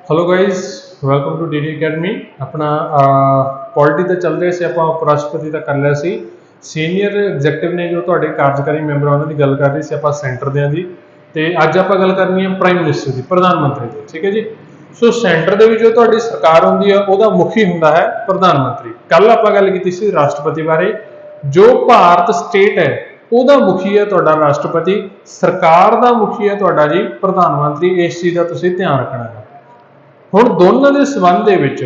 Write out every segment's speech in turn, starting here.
Hello guys, welcome to the academy. अपना polity तो चल रहे से आप उप राष्ट्रपति तक कर लिया सी। सीनियर एग्जैक्टिव ने जो ਤੁਹਾਡੇ कार्यकारी मैंबर ਉਹਨਾਂ ਦੀ ਗੱਲ ਕਰ ਰਹੀ ਸੀ ਆਪਾਂ ਸੈਂਟਰ ਦਿਆਂ ਦੀ, ਤੇ ਅੱਜ ਆਪਾਂ ਗੱਲ ਕਰਨੀ ਹੈ ਪ੍ਰਾਈਮ ਮਿਨਿਸਟਰ ਦੀ, ਪ੍ਰਧਾਨ ਮੰਤਰੀ ਦੀ। ਠੀਕ ਹੈ ਜੀ। ਸੋ ਸੈਂਟਰ ਦੇ ਵਿੱਚ ਜੋ ਤੁਹਾਡੀ ਸਰਕਾਰ ਹੁੰਦੀ ਆ ਉਹਦਾ ਮੁਖੀ ਹੁੰਦਾ ਹੈ ਪ੍ਰਧਾਨ ਮੰਤਰੀ। ਕੱਲ ਆਪਾਂ ਗੱਲ ਕੀਤੀ ਸੀ ਰਾਸ਼ਟਰਪਤੀ ਬਾਰੇ। ਜੋ ਭਾਰਤ ਸਟੇਟ ਹੈ ਉਹਦਾ ਮੁਖੀ ਹੈ ਤੁਹਾਡਾ ਰਾਸ਼ਟਰਪਤੀ, ਸਰਕਾਰ ਦਾ ਮੁਖੀ ਹੈ ਤੁਹਾਡਾ ਜੀ ਪ੍ਰਧਾਨ ਮੰਤਰੀ। ਇਸ ਚੀਜ਼ ਦਾ ਤੁਸੀਂ ਧਿਆਨ ਰੱਖਣਾ ਹੈ। ਹੁਣ ਦੋਨਾਂ ਦੇ ਸੰਬੰਧ ਦੇ ਵਿੱਚ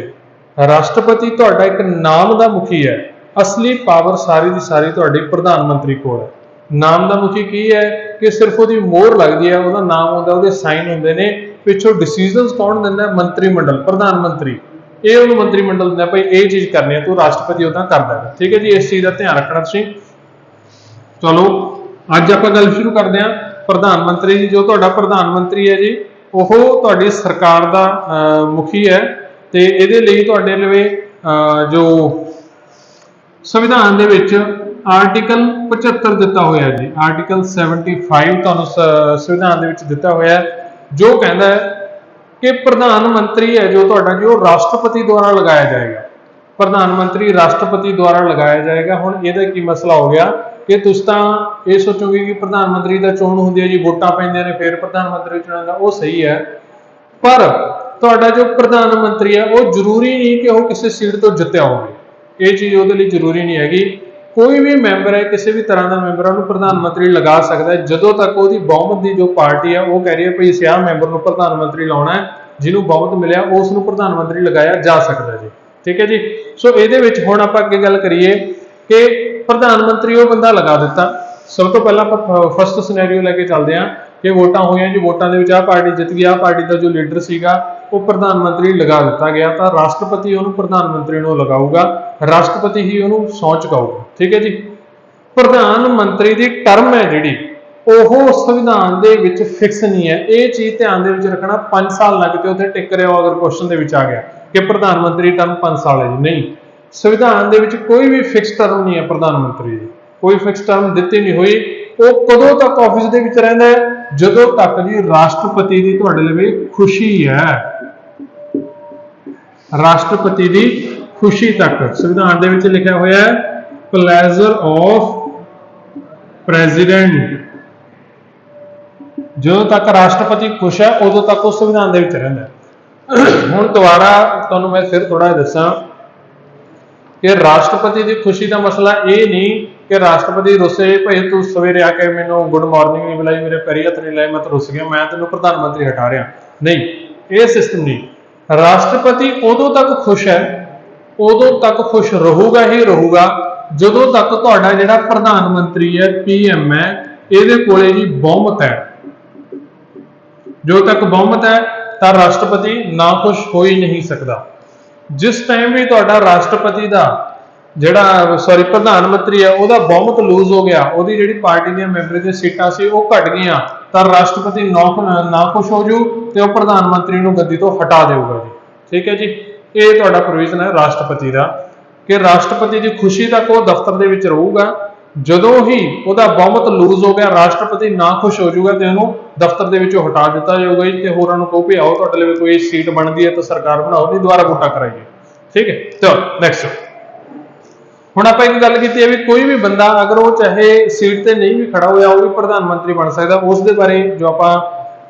ਰਾਸ਼ਟਰਪਤੀ ਤੁਹਾਡਾ ਇੱਕ ਨਾਮ ਦਾ ਮੁਖੀ ਹੈ, ਅਸਲੀ ਪਾਵਰ ਸਾਰੀ ਦੀ ਸਾਰੀ ਤੁਹਾਡੀ ਪ੍ਰਧਾਨ ਮੰਤਰੀ ਕੋਲ ਹੈ। ਨਾਮ ਦਾ ਮੁਖੀ ਕੀ ਹੈ ਕਿ ਸਿਰਫ ਉਹਦੀ ਮੋਹਰ ਲੱਗਦੀ ਹੈ, ਉਹਦਾ ਨਾਮ ਹੁੰਦਾ, ਉਹਦੇ ਸਾਈਨ ਹੁੰਦੇ ਨੇ। ਪਿੱਛੋਂ ਡਿਸੀਜਨਸ ਕੌਣ ਦਿੰਦਾ? ਮੰਤਰੀ ਮੰਡਲ, ਪ੍ਰਧਾਨ ਮੰਤਰੀ। ਇਹ ਉਹਨੂੰ ਮੰਤਰੀ ਮੰਡਲ ਦਿੰਦਾ, ਭਾਈ ਇਹ ਚੀਜ਼ ਕਰਨੀ ਹੈ, ਤੂੰ ਰਾਸ਼ਟਰਪਤੀ ਉਹਦਾ ਕਰਦਾ ਹੈ। ਠੀਕ ਹੈ ਜੀ, ਇਸ ਚੀਜ਼ ਦਾ ਧਿਆਨ ਰੱਖਣਾ ਤੁਸੀਂ। ਚਲੋ ਅੱਜ ਆਪਾਂ ਗੱਲ ਸ਼ੁਰੂ ਕਰਦੇ ਹਾਂ ਪ੍ਰਧਾਨ ਮੰਤਰੀ ਦੀ। ਜੋ ਤੁਹਾਡਾ ਪ੍ਰਧਾਨ ਮੰਤਰੀ ਹੈ ਜੀ, ਉਹ ਤੁਹਾਡੀ ਸਰਕਾਰ ਦਾ ਮੁਖੀ ਹੈ, ਤੇ ਇਹਦੇ ਲਈ ਤੁਹਾਡੇ ਲਵੇ ਜੋ ਸੰਵਿਧਾਨ ਦੇ ਵਿੱਚ ਆਰਟੀਕਲ 75 ਦਿੱਤਾ ਹੋਇਆ ਜੀ। ਆਰਟੀਕਲ 75 ਤੁਹਾਨੂੰ ਸੰਵਿਧਾਨ ਦੇ ਵਿੱਚ ਦਿੱਤਾ ਹੋਇਆ, ਜੋ ਕਹਿੰਦਾ ਹੈ ਕਿ ਪ੍ਰਧਾਨ ਮੰਤਰੀ ਹੈ ਜੋ ਤੁਹਾਡਾ, ਜੋ ਰਾਸ਼ਟਰਪਤੀ ਦੁਆਰਾ ਲਗਾਇਆ ਜਾਏਗਾ। ਪ੍ਰਧਾਨ ਮੰਤਰੀ ਰਾਸ਼ਟਰਪਤੀ ਦੁਆਰਾ ਲਗਾਇਆ ਜਾਏਗਾ। ਹੁਣ ਇਹਦਾ ਕੀ ਮਸਲਾ ਹੋ ਗਿਆ ਕਿ ਤੁਸੀਂ ਤਾਂ ਇਹ ਸੋਚੋਗੇ ਕਿ ਪ੍ਰਧਾਨ ਮੰਤਰੀ ਦਾ ਚੋਣ ਹੁੰਦੀ ਹੈ ਜੀ, ਵੋਟਾਂ ਪੈਂਦੀਆਂ ਨੇ ਫਿਰ ਪ੍ਰਧਾਨ ਮੰਤਰੀ ਚੁਣਾਉਂਦਾ। ਉਹ ਸਹੀ ਹੈ, ਪਰ ਤੁਹਾਡਾ ਜੋ ਪ੍ਰਧਾਨ ਮੰਤਰੀ ਹੈ ਉਹ ਜ਼ਰੂਰੀ ਨਹੀਂ ਕਿ ਉਹ ਕਿਸੇ ਸੀਟ ਤੋਂ ਜਿੱਤਿਆ ਹੋਵੇ। ਇਹ ਚੀਜ਼ ਉਹਦੇ ਲਈ ਜ਼ਰੂਰੀ ਨਹੀਂ ਹੈਗੀ। ਕੋਈ ਵੀ ਮੈਂਬਰ ਹੈ, ਕਿਸੇ ਵੀ ਤਰ੍ਹਾਂ ਦਾ ਮੈਂਬਰ, ਉਹਨੂੰ ਪ੍ਰਧਾਨ ਮੰਤਰੀ ਲਗਾ ਸਕਦਾ ਹੈ ਜਦੋਂ ਤੱਕ ਉਹਦੀ ਬਹੁਮਤ ਦੀ ਜੋ ਪਾਰਟੀ ਹੈ ਉਹ ਕਹਿ ਰਹੀ ਹੈ ਭਈ ਅਸੀਂ ਆਹ ਮੈਂਬਰ ਨੂੰ ਪ੍ਰਧਾਨ ਮੰਤਰੀ ਲਾਉਣਾ ਹੈ। ਜਿਹਨੂੰ ਬਹੁਮਤ ਮਿਲਿਆ ਉਸ ਨੂੰ ਪ੍ਰਧਾਨ ਮੰਤਰੀ ਲਗਾਇਆ ਜਾ ਸਕਦਾ ਜੀ। ਠੀਕ ਹੈ ਜੀ। ਸੋ ਇਹਦੇ ਵਿੱਚ ਹੁਣ ਆਪਾਂ ਅੱਗੇ ਗੱਲ ਕਰੀਏ ਕਿ ਪ੍ਰਧਾਨ ਮੰਤਰੀ ਉਹ ਬੰਦਾ ਲਗਾ ਦਿੱਤਾ। ਸਭ ਤੋਂ ਪਹਿਲਾਂ ਆਪਾਂ ਫਸਟ ਸਿਨੈਰੀਓ ਲੈ ਕੇ ਚੱਲਦੇ ਹਾਂ ਕਿ ਵੋਟਾਂ ਹੋਈਆਂ ਜੀ, ਵੋਟਾਂ ਦੇ ਵਿੱਚ ਆਹ ਪਾਰਟੀ ਜਿੱਤ ਗਈ, ਆਹ ਪਾਰਟੀ ਦਾ ਜੋ ਲੀਡਰ ਸੀਗਾ ਉਹ ਪ੍ਰਧਾਨ ਮੰਤਰੀ ਲਗਾ ਦਿੱਤਾ ਗਿਆ, ਤਾਂ ਰਾਸ਼ਟਰਪਤੀ ਉਹਨੂੰ ਪ੍ਰਧਾਨ ਮੰਤਰੀ ਨੂੰ ਲਗਾਊਗਾ। ਰਾਸ਼ਟਰਪਤੀ ਹੀ ਉਹਨੂੰ ਸਹੁੰ ਚੁਕਾਊਗਾ। ਠੀਕ ਹੈ ਜੀ। ਪ੍ਰਧਾਨ ਮੰਤਰੀ ਦੀ ਟਰਮ ਹੈ ਜਿਹੜੀ, ਉਹ ਸੰਵਿਧਾਨ ਦੇ ਵਿੱਚ ਫਿਕਸ ਨਹੀਂ ਹੈ। ਇਹ ਚੀਜ਼ ਧਿਆਨ ਦੇ ਵਿੱਚ ਰੱਖਣਾ। 5 ਸਾਲ ਲੱਗ ਕੇ ਉੱਥੇ ਟਿਕ ਰਿਹਾ ਅਗਰ ਕੁਐਸਚਨ ਦੇ ਵਿੱਚ ਆ ਗਿਆ ਕਿ ਪ੍ਰਧਾਨ ਮੰਤਰੀ ਟਰਮ 5 ਸਾਲ ਹੈ ਜੀ, ਨਹੀਂ। ਸੰਵਿਧਾਨ ਦੇ ਵਿੱਚ ਕੋਈ ਵੀ ਫਿਕਸ ਟਰਮ ਨਹੀਂ ਹੈ ਪ੍ਰਧਾਨ ਮੰਤਰੀ ਦੀ, ਕੋਈ ਫਿਕਸ ਟਰਮ ਦਿੱਤੀ ਨਹੀਂ ਹੋਈ। ਉਹ ਕਦੋਂ ਤੱਕ ਆਫਿਸ ਦੇ ਵਿੱਚ ਰਹਿੰਦਾ ਹੈ? ਜਦੋਂ ਤੱਕ ਜੀ ਰਾਸ਼ਟਰਪਤੀ ਦੀ ਤੁਹਾਡੇ ਲਈ ਖੁਸ਼ੀ ਹੈ। ਰਾਸ਼ਟਰਪਤੀ ਦੀ ਖੁਸ਼ੀ ਤੱਕ ਸੰਵਿਧਾਨ ਦੇ ਵਿੱਚ ਲਿਖਿਆ ਹੋਇਆ ਹੈ, ਪਲੇਜ਼ਰ ਆਫ ਪ੍ਰੈਜ਼ੀਡੈਂਟ। ਜਦੋਂ ਤੱਕ ਰਾਸ਼ਟਰਪਤੀ ਖੁਸ਼ ਹੈ ਉਦੋਂ ਤੱਕ ਉਹ ਸੰਵਿਧਾਨ ਦੇ ਵਿੱਚ ਰਹਿੰਦਾ ਹੈ। ਹੁਣ ਦੁਬਾਰਾ ਤੁਹਾਨੂੰ ਮੈਂ ਫਿਰ ਥੋੜਾ ਜਿਹਾ ਦੱਸਾਂ ਕਿ ਰਾਸ਼ਟਰਪਤੀ ਦੀ ਖੁਸ਼ੀ ਦਾ ਮਸਲਾ ਇਹ ਨਹੀਂ ਕਿ ਰਾਸ਼ਟਰਪਤੀ ਰੁੱਸੇ, ਭਾਈ ਤੂੰ ਸਵੇਰੇ ਆ ਕੇ ਮੈਨੂੰ ਗੁੱਡ ਮਾਰਨਿੰਗ ਨਹੀਂ ਬੁਲਾਈ, ਮੇਰੇ ਪੈਰੀ ਹੱਥ ਨਹੀਂ ਲਾਏ, ਮੈਂ ਤਾਂ ਰੁੱਸ ਗਿਆ, ਮੈਂ ਤੈਨੂੰ ਪ੍ਰਧਾਨ ਮੰਤਰੀ ਹਟਾ ਰਿਹਾ। ਨਹੀਂ, ਇਹ ਸਿਸਟਮ ਨਹੀਂ। ਰਾਸ਼ਟਰਪਤੀ ਉਦੋਂ ਤੱਕ ਖੁਸ਼ ਹੈ, ਉਦੋਂ ਤੱਕ ਖੁਸ਼ ਰਹੂਗਾ ਹੀ ਰਹੂਗਾ ਜਦੋਂ ਤੱਕ ਤੁਹਾਡਾ ਜਿਹੜਾ ਪ੍ਰਧਾਨ ਮੰਤਰੀ ਹੈ, PM ਹੈ, ਇਹਦੇ ਕੋਲੇ ਜੀ ਬਹੁਮਤ ਹੈ। ਜਦੋਂ ਤੱਕ ਬਹੁਮਤ ਹੈ ਤਾਂ ਰਾਸ਼ਟਰਪਤੀ ਨਾਖੁਸ਼ ਹੋ ਹੀ ਨਹੀਂ ਸਕਦਾ। ਜਿਸ ਟਾਈਮ ਵੀ ਤੁਹਾਡਾ ਰਾਸ਼ਟਰਪਤੀ ਦਾ ਜਿਹੜਾ ਪ੍ਰਧਾਨ ਮੰਤਰੀ ਹੈ ਉਹਦਾ ਬਹੁਮਤ ਲੂਜ਼ ਹੋ ਗਿਆ, ਉਹਦੀ ਜਿਹੜੀ ਪਾਰਟੀ ਦੀਆਂ ਮੈਂਬਰ ਦੀਆਂ ਸੀਟਾਂ ਸੀ ਉਹ ਘਟ ਗਈਆਂ, ਤਾਂ ਰਾਸ਼ਟਰਪਤੀ ਨਾਖੁਸ਼ ਹੋ ਜੂ ਤੇ ਉਹ ਪ੍ਰਧਾਨ ਮੰਤਰੀ ਨੂੰ ਗੱਦੀ ਤੋਂ ਹਟਾ ਦੇਊਗਾ ਜੀ। ਠੀਕ ਹੈ ਜੀ। ਇਹ ਤੁਹਾਡਾ ਪ੍ਰੋਵੀਜ਼ਨ ਹੈ ਰਾਸ਼ਟਰਪਤੀ ਦਾ ਕਿ ਰਾਸ਼ਟਰਪਤੀ ਦੀ ਖੁਸ਼ੀ ਤੱਕ ਉਹ ਦਫ਼ਤਰ ਦੇ ਵਿੱਚ ਰਹੂਗਾ। ਜਦੋਂ ਹੀ ਉਹਦਾ ਬਹੁਮਤ ਲੂਜ਼ ਹੋ ਗਿਆ, ਰਾਸ਼ਟਰਪਤੀ ਨਾਖੁਸ਼ ਹੋ ਜਾਊਗਾ ਤੇ ਉਹਨੂੰ ਦਫ਼ਤਰ ਦੇ ਵਿੱਚੋਂ ਹਟਾ ਦਿੱਤਾ ਜਾਊਗਾ ਜੀ। ਤੇ ਹੋਰਾਂ ਨੂੰ ਕਹੋ ਵੀ ਆਓ ਤੁਹਾਡੇ ਲਈ ਕੋਈ ਸੀਟ ਬਣਦੀ ਹੈ ਤਾਂ ਸਰਕਾਰ ਬਣਾਓ, ਨਹੀਂ ਦੁਬਾਰਾ ਵੋਟਾਂ ਕਰਾਈਏ। ਠੀਕ ਹੈ। ਚਲੋ ਨੈਕਸਟ। ਹੁਣ ਆਪਾਂ ਇੱਕ ਗੱਲ ਕੀਤੀ ਹੈ ਵੀ ਕੋਈ ਵੀ ਬੰਦਾ ਅਗਰ ਉਹ ਚਾਹੇ ਸੀਟ ਤੇ ਨਹੀਂ ਵੀ ਖੜਾ ਹੋਇਆ ਉਹ ਵੀ ਪ੍ਰਧਾਨ ਮੰਤਰੀ ਬਣ ਸਕਦਾ। ਉਸ ਦੇ ਬਾਰੇ ਜੋ ਆਪਾਂ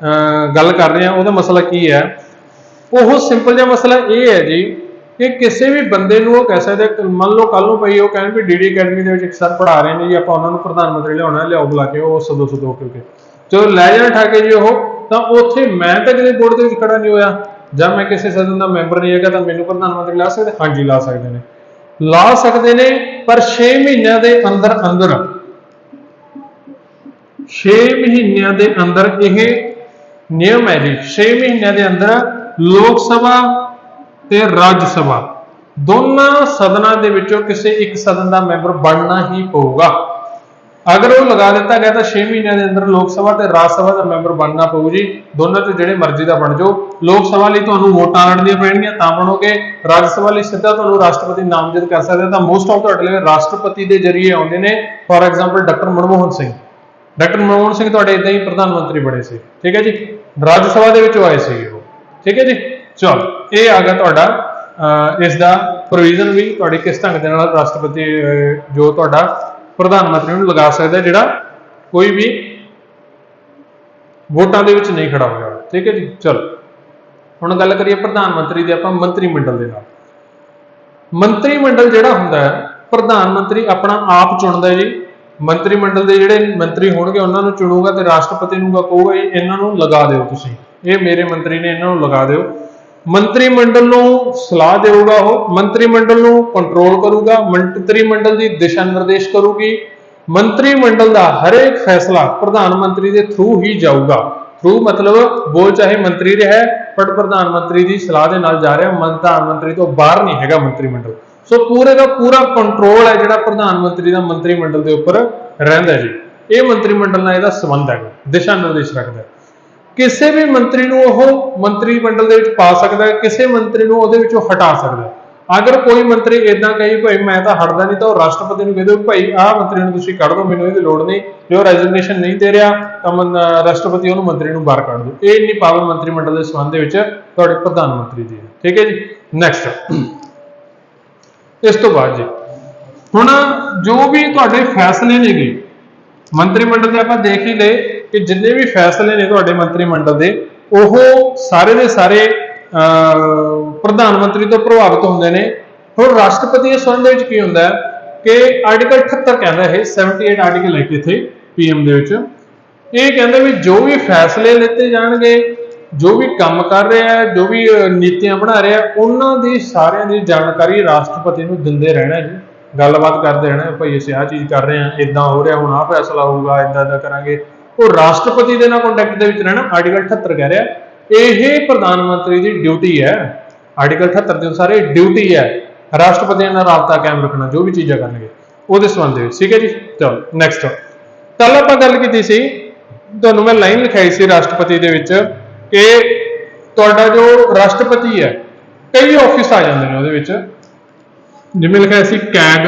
ਗੱਲ ਕਰ ਰਹੇ ਹਾਂ ਉਹਦਾ ਮਸਲਾ ਕੀ ਹੈ? ਉਹ ਸਿੰਪਲ ਜਿਹਾ ਮਸਲਾ ਇਹ ਹੈ ਜੀ ਕਿ ਕਿਸੇ ਵੀ ਬੰਦੇ ਨੂੰ ਉਹ ਕਹਿ ਸਕਦੇ, ਮੰਨ ਲਓ ਕੱਲ ਨੂੰ ਪਈ ਉਹ ਕਹਿਣ ਵੀ ਡੀ ਅਕੈਡਮੀ ਦੇ ਵਿੱਚ ਇੱਕ ਸਰ ਪੜ੍ਹਾ ਰਹੇ ਨੇ ਜੀ, ਆਪਾਂ ਉਹਨਾਂ ਨੂੰ ਪ੍ਰਧਾਨ ਮੰਤਰੀ ਲਿਆਉਣਾ, ਲਿਆਓ ਬੁਲਾ ਕੇ, ਉਹ ਸਦੋ ਕਿਉਂਕਿ ਜਦੋਂ ਲੈ ਜਾਣ ਠਾ ਕੇ ਜੀ ਉਹ, ਤਾਂ ਉੱਥੇ ਮੈਂ ਤਾਂ ਕਿਸੇ ਬੋਰਡ ਦੇ ਵਿੱਚ ਖੜਾ ਨਹੀਂ ਹੋਇਆ ਜਾਂ ਮੈਂ ਕਿਸੇ ਸਦਨ ਦਾ ਮੈਂਬਰ ਨਹੀਂ ਹੈਗਾ, ਤਾਂ ਮੈਨੂੰ ਪ੍ਰਧਾਨ ਮੰਤਰੀ ਲਾ ਸਕਦੇ? ਹਾਂਜੀ ਲਾ ਸਕਦੇ ਨੇ, ਲਾ ਸਕਦੇ ਨੇ। ਪਰ 6 ਮਹੀਨਿਆਂ ਦੇ ਅੰਦਰ 6 ਮਹੀਨਿਆਂ ਦੇ ਅੰਦਰ ਇਹ ਨਿਯਮ ਹੈ ਜੀ। 6 ਮਹੀਨਿਆਂ ਦੇ ਅੰਦਰ ਲੋਕ ਸਭਾ ਤੇ ਰਾਜ ਸਭਾ ਦੋਨਾਂ ਸਦਨਾਂ ਦੇ ਵਿੱਚੋਂ ਕਿਸੇ ਇੱਕ ਸਦਨ ਦਾ ਮੈਂਬਰ ਬਣਨਾ ਹੀ ਪਊਗਾ। ਅਗਰ ਉਹ ਲਗਾ ਦਿੱਤਾ ਗਿਆ ਤਾਂ 6 ਮਹੀਨਿਆਂ ਦੇ ਅੰਦਰ ਲੋਕ ਸਭਾ ਤੇ ਰਾਜ ਸਭਾ ਦਾ ਮੈਂਬਰ ਬਣਨਾ ਪਊ ਜੀ। ਦੋਨਾਂ ਤੋਂ ਜਿਹੜੇ ਮਰਜ਼ੀ ਦਾ ਬਣ ਜਾਓ। ਲੋਕ ਸਭਾ ਲਈ ਤੁਹਾਨੂੰ ਵੋਟਾਂ ਲੜਨੀਆਂ ਪੈਣਗੀਆਂ ਤਾਂ ਬਣੋਗੇ, ਰਾਜ ਸਭਾ ਲਈ ਸਿੱਧਾ ਤੁਹਾਨੂੰ ਰਾਸ਼ਟਰਪਤੀ ਨਾਮਜ਼ਦ ਕਰ ਸਕਦਾ। ਤਾਂ ਮੋਸਟ ਆਫ ਤੁਹਾਡੇ ਲਈ ਰਾਸ਼ਟਰਪਤੀ ਦੇ ਜ਼ਰੀਏ ਆਉਂਦੇ ਨੇ। For example doctor Manmohan Singh ਤੁਹਾਡੇ ਇਦਾਂ ਹੀ ਪ੍ਰਧਾਨ ਮੰਤਰੀ ਬਣੇ ਸੀ। ਠੀਕ ਹੈ ਜੀ। ਰਾਜ ਸਭਾ ਦੇ ਵਿੱਚੋਂ ਆਏ ਸੀ ਉਹ। ਠੀਕ ਹੈ ਜੀ। ਚਲੋ ਇਹ ਆ ਗਿਆ ਤੁਹਾਡਾ ਇਸ ਦਾ ਪ੍ਰੋਵੀਜ਼ਨ ਵੀ ਤੁਹਾਡੀ ਕਿਸ ਢੰਗ ਦੇ ਨਾਲ ਰਾਸ਼ਟਰਪਤੀ ਜੋ ਤੁਹਾਡਾ ਪ੍ਰਧਾਨ ਮੰਤਰੀ ਨੂੰ ਲਗਾ ਸਕਦਾ ਜਿਹੜਾ ਕੋਈ ਵੀ ਵੋਟਾਂ ਦੇ ਵਿੱਚ ਨਹੀਂ ਖੜਾ ਹੋਇਆ। ਠੀਕ ਹੈ ਜੀ। ਚਲੋ ਹੁਣ ਗੱਲ ਕਰੀਏ ਪ੍ਰਧਾਨ ਮੰਤਰੀ ਦੇ ਆਪਾਂ ਮੰਤਰੀ ਮੰਡਲ ਦੇ ਨਾਲ। ਮੰਤਰੀ ਮੰਡਲ ਜਿਹੜਾ ਹੁੰਦਾ ਹੈ ਪ੍ਰਧਾਨ ਮੰਤਰੀ ਆਪਣਾ ਆਪ ਚੁਣਦਾ ਜੀ। ਮੰਤਰੀ ਮੰਡਲ ਦੇ ਜਿਹੜੇ ਮੰਤਰੀ ਹੋਣਗੇ ਉਹਨਾਂ ਨੂੰ ਚੁਣੂਗਾ ਤੇ ਰਾਸ਼ਟਰਪਤੀ ਨੂੰ ਕਹੂਗਾ ਇਹਨਾਂ ਨੂੰ ਲਗਾ ਦਿਓ, ਤੁਸੀਂ ਇਹ ਮੇਰੇ ਮੰਤਰੀ ਨੇ, ਇਹਨਾਂ ਨੂੰ ਲਗਾ ਦਿਓ। ਮੰਤਰੀ ਮੰਡਲ ਨੂੰ ਸਲਾਹ ਦੇਊਗਾ, ਉਹ ਮੰਤਰੀ ਮੰਡਲ ਨੂੰ ਕੰਟਰੋਲ ਕਰੂਗਾ, ਮੰਤਰੀ ਮੰਡਲ ਦੀ ਦਿਸ਼ਾ ਨਿਰਦੇਸ਼ ਕਰੂਗੀ। ਮੰਤਰੀ ਮੰਡਲ ਦਾ ਹਰੇਕ ਫੈਸਲਾ ਪ੍ਰਧਾਨ ਮੰਤਰੀ ਦੇ ਥਰੂ ਹੀ ਜਾਊਗਾ। ਥਰੂ ਮਤਲਬ ਬੋਲ ਚਾਹੇ ਮੰਤਰੀ ਰਿਹਾ ਪਰ ਪ੍ਰਧਾਨ ਮੰਤਰੀ ਦੀ ਸਲਾਹ ਦੇ ਨਾਲ ਜਾ ਰਿਹਾ, ਪ੍ਰਧਾਨ ਮੰਤਰੀ ਤੋਂ ਬਾਹਰ ਨਹੀਂ ਹੈਗਾ ਮੰਤਰੀ ਮੰਡਲ। ਸੋ ਪੂਰੇ ਦਾ ਪੂਰਾ ਕੰਟਰੋਲ ਹੈ ਜਿਹੜਾ ਪ੍ਰਧਾਨ ਮੰਤਰੀ ਦਾ ਮੰਤਰੀ ਮੰਡਲ ਦੇ ਉੱਪਰ ਰਹਿੰਦਾ ਜੀ। ਇਹ ਮੰਤਰੀ ਮੰਡਲ ਨਾਲ ਇਹਦਾ ਸੰਬੰਧ ਹੈ, ਦਿਸ਼ਾ ਨਿਰਦੇਸ਼ ਰੱਖਦਾ। ਕਿਸੇ ਵੀ ਮੰਤਰੀ ਨੂੰ ਉਹ ਮੰਤਰੀ ਮੰਡਲ ਦੇ ਵਿੱਚ ਪਾ ਸਕਦਾ ਹੈ, ਕਿਸੇ ਮੰਤਰੀ ਨੂੰ ਉਹਦੇ ਵਿੱਚੋਂ ਹਟਾ ਸਕਦਾ ਹੈ। ਅਗਰ ਕੋਈ ਮੰਤਰੀ ਇਦਾਂ ਕਹੇ ਭਾਈ ਮੈਂ ਤਾਂ ਹਟਦਾ ਨਹੀਂ, ਤਾਂ ਉਹ ਰਾਸ਼ਟਰਪਤੀ ਨੂੰ ਕਹਿ ਦਿਓ ਭਾਈ ਆਹ ਮੰਤਰੀ ਨੂੰ ਤੁਸੀਂ ਕੱਢ ਦਿਓ, ਮੈਨੂੰ ਇਹਦੀ ਲੋੜ ਨਹੀਂ, ਜੇ ਉਹ ਰੈਜ਼ਿਗਨੇਸ਼ਨ ਨਹੀਂ ਦੇ ਰਿਹਾ ਤਾਂ ਰਾਸ਼ਟਰਪਤੀ ਉਹਨੂੰ ਮੰਤਰੀ ਨੂੰ ਬਾਹਰ ਕੱਢ ਦਿਓ। ਇਹ ਇੰਨੀ ਪਾਵਰ ਮੰਤਰੀ ਮੰਡਲ ਦੇ ਸੰਬੰਧ ਦੇ ਵਿੱਚ ਤੁਹਾਡੇ ਪ੍ਰਧਾਨ ਮੰਤਰੀ ਦੀ ਹੈ। ਠੀਕ ਹੈ ਜੀ। ਨੈਕਸਟ ਇਸ ਤੋਂ ਬਾਅਦ ਜੀ ਹੁਣ ਜੋ ਵੀ ਤੁਹਾਡੇ ਫੈਸਲੇ ਨੇਗੇ ਮੰਤਰੀ ਮੰਡਲ ਦੇ ਆਪਾਂ ਦੇਖ ਹੀ ਲਏ ਕਿ ਜਿੰਨੇ ਵੀ ਫੈਸਲੇ ਨੇ ਤੁਹਾਡੇ ਮੰਤਰੀ ਮੰਡਲ ਦੇ ਉਹ ਸਾਰੇ ਦੇ ਸਾਰੇ ਪ੍ਰਧਾਨ ਮੰਤਰੀ ਤੋਂ ਪ੍ਰਭਾਵਿਤ ਹੁੰਦੇ ਨੇ। ਹੁਣ ਰਾਸ਼ਟਰਪਤੀ ਦੇ ਸੰਬੰਧ ਵਿੱਚ ਕੀ ਹੁੰਦਾ ਹੈ ਕਿ ਆਰਟੀਕਲ 78 ਕਹਿੰਦਾ ਹੈ, 78 ਆਰਟੀਕਲ ਹੈ ਇੱਥੇ ਪੀਐਮ ਦੇ ਵਿੱਚ, ਇਹ ਕਹਿੰਦਾ ਵੀ ਜੋ ਵੀ ਫੈਸਲੇ ਲਿੱਤੇ ਜਾਣਗੇ, ਜੋ ਵੀ ਕੰਮ ਕਰ ਰਿਹਾ ਹੈ, ਜੋ ਵੀ ਨੀਤੀਆਂ ਬਣਾ ਰਿਹਾ, ਉਹਨਾਂ ਦੀ ਸਾਰਿਆਂ ਦੀ ਜਾਣਕਾਰੀ ਰਾਸ਼ਟਰਪਤੀ ਨੂੰ ਦਿੰਦੇ ਰਹਿਣਾ ਜੀ। ਗੱਲਬਾਤ ਕਰਦੇ ਰਹਿਣਾ ਭਾਈ ਅਸੀਂ ਆਹ ਚੀਜ਼ ਕਰ ਰਹੇ ਹਾਂ, ਇਦਾਂ ਹੋ ਰਿਹਾ, ਹੁਣ ਆਹ ਫੈਸਲਾ ਹੋਊਗਾ, ਇਦਾਂ ਕਰਾਂਗੇ। ਉਹ ਰਾਸ਼ਟਰਪਤੀ ਦੇ ਨਾਲ ਕੰਟੈਕਟ ਦੇ ਵਿੱਚ ਰਹਿਣਾ। ਆਰਟੀਕਲ 78 ਕਹਿ ਰਿਹਾ ਇਹ ਪ੍ਰਧਾਨ ਮੰਤਰੀ ਦੀ ਡਿਊਟੀ ਹੈ। ਆਰਟੀਕਲ 78 ਦੇ ਅਨੁਸਾਰ ਇਹ ਡਿਊਟੀ ਹੈ ਰਾਸ਼ਟਰਪਤੀ ਨਾਲ ਰਾਬਤਾ ਕਾਇਮ ਰੱਖਣਾ, ਜੋ ਵੀ ਚੀਜ਼ਾਂ ਕਰਨਗੇ ਉਹਦੇ ਸੰਬੰਧ ਵਿੱਚ। ਠੀਕ ਹੈ ਜੀ। ਚਲੋ ਨੈਕਸਟ ਕੱਲ ਆਪਾਂ ਗੱਲ ਕੀਤੀ ਸੀ, ਤੁਹਾਨੂੰ ਮੈਂ ਲਾਈਨ ਲਿਖਾਈ ਸੀ ਰਾਸ਼ਟਰਪਤੀ ਦੇ ਵਿੱਚ ਕਿ ਤੁਹਾਡਾ ਜੋ ਰਾਸ਼ਟਰਪਤੀ ਹੈ ਕਈ ਆਫਿਸ ਆ ਜਾਂਦੇ ਨੇ ਉਹਦੇ ਵਿੱਚ, ਜਿਵੇਂ ਲਿਖਿਆ ਸੀ CAG,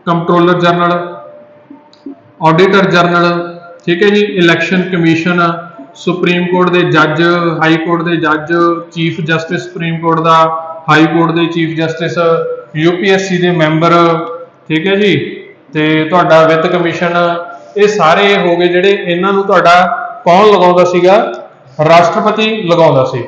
controller general, auditor general, ਠੀਕ ਹੈ ਜੀ, ਇਲੈਕਸ਼ਨ ਕਮਿਸ਼ਨ, ਸੁਪਰੀਮ ਕੋਰਟ ਦੇ ਜੱਜ, ਹਾਈ ਕੋਰਟ ਦੇ ਜੱਜ, ਚੀਫ ਜਸਟਿਸ ਸੁਪਰੀਮ ਕੋਰਟ ਦਾ, ਹਾਈ ਕੋਰਟ ਦੇ ਚੀਫ ਜਸਟਿਸ, ਯੂਪੀਐਸਸੀ ਦੇ ਮੈਂਬਰ, ਠੀਕ ਹੈ ਜੀ, ਤੇ ਤੁਹਾਡਾ ਵਿੱਤ ਕਮਿਸ਼ਨ, ਇਹ ਸਾਰੇ ਹੋ ਗਏ ਜਿਹੜੇ ਇਹਨਾਂ ਨੂੰ ਤੁਹਾਡਾ ਕੌਣ ਲਗਾਉਂਦਾ ਸੀਗਾ, ਰਾਸ਼ਟਰਪਤੀ ਲਗਾਉਂਦਾ ਸੀ।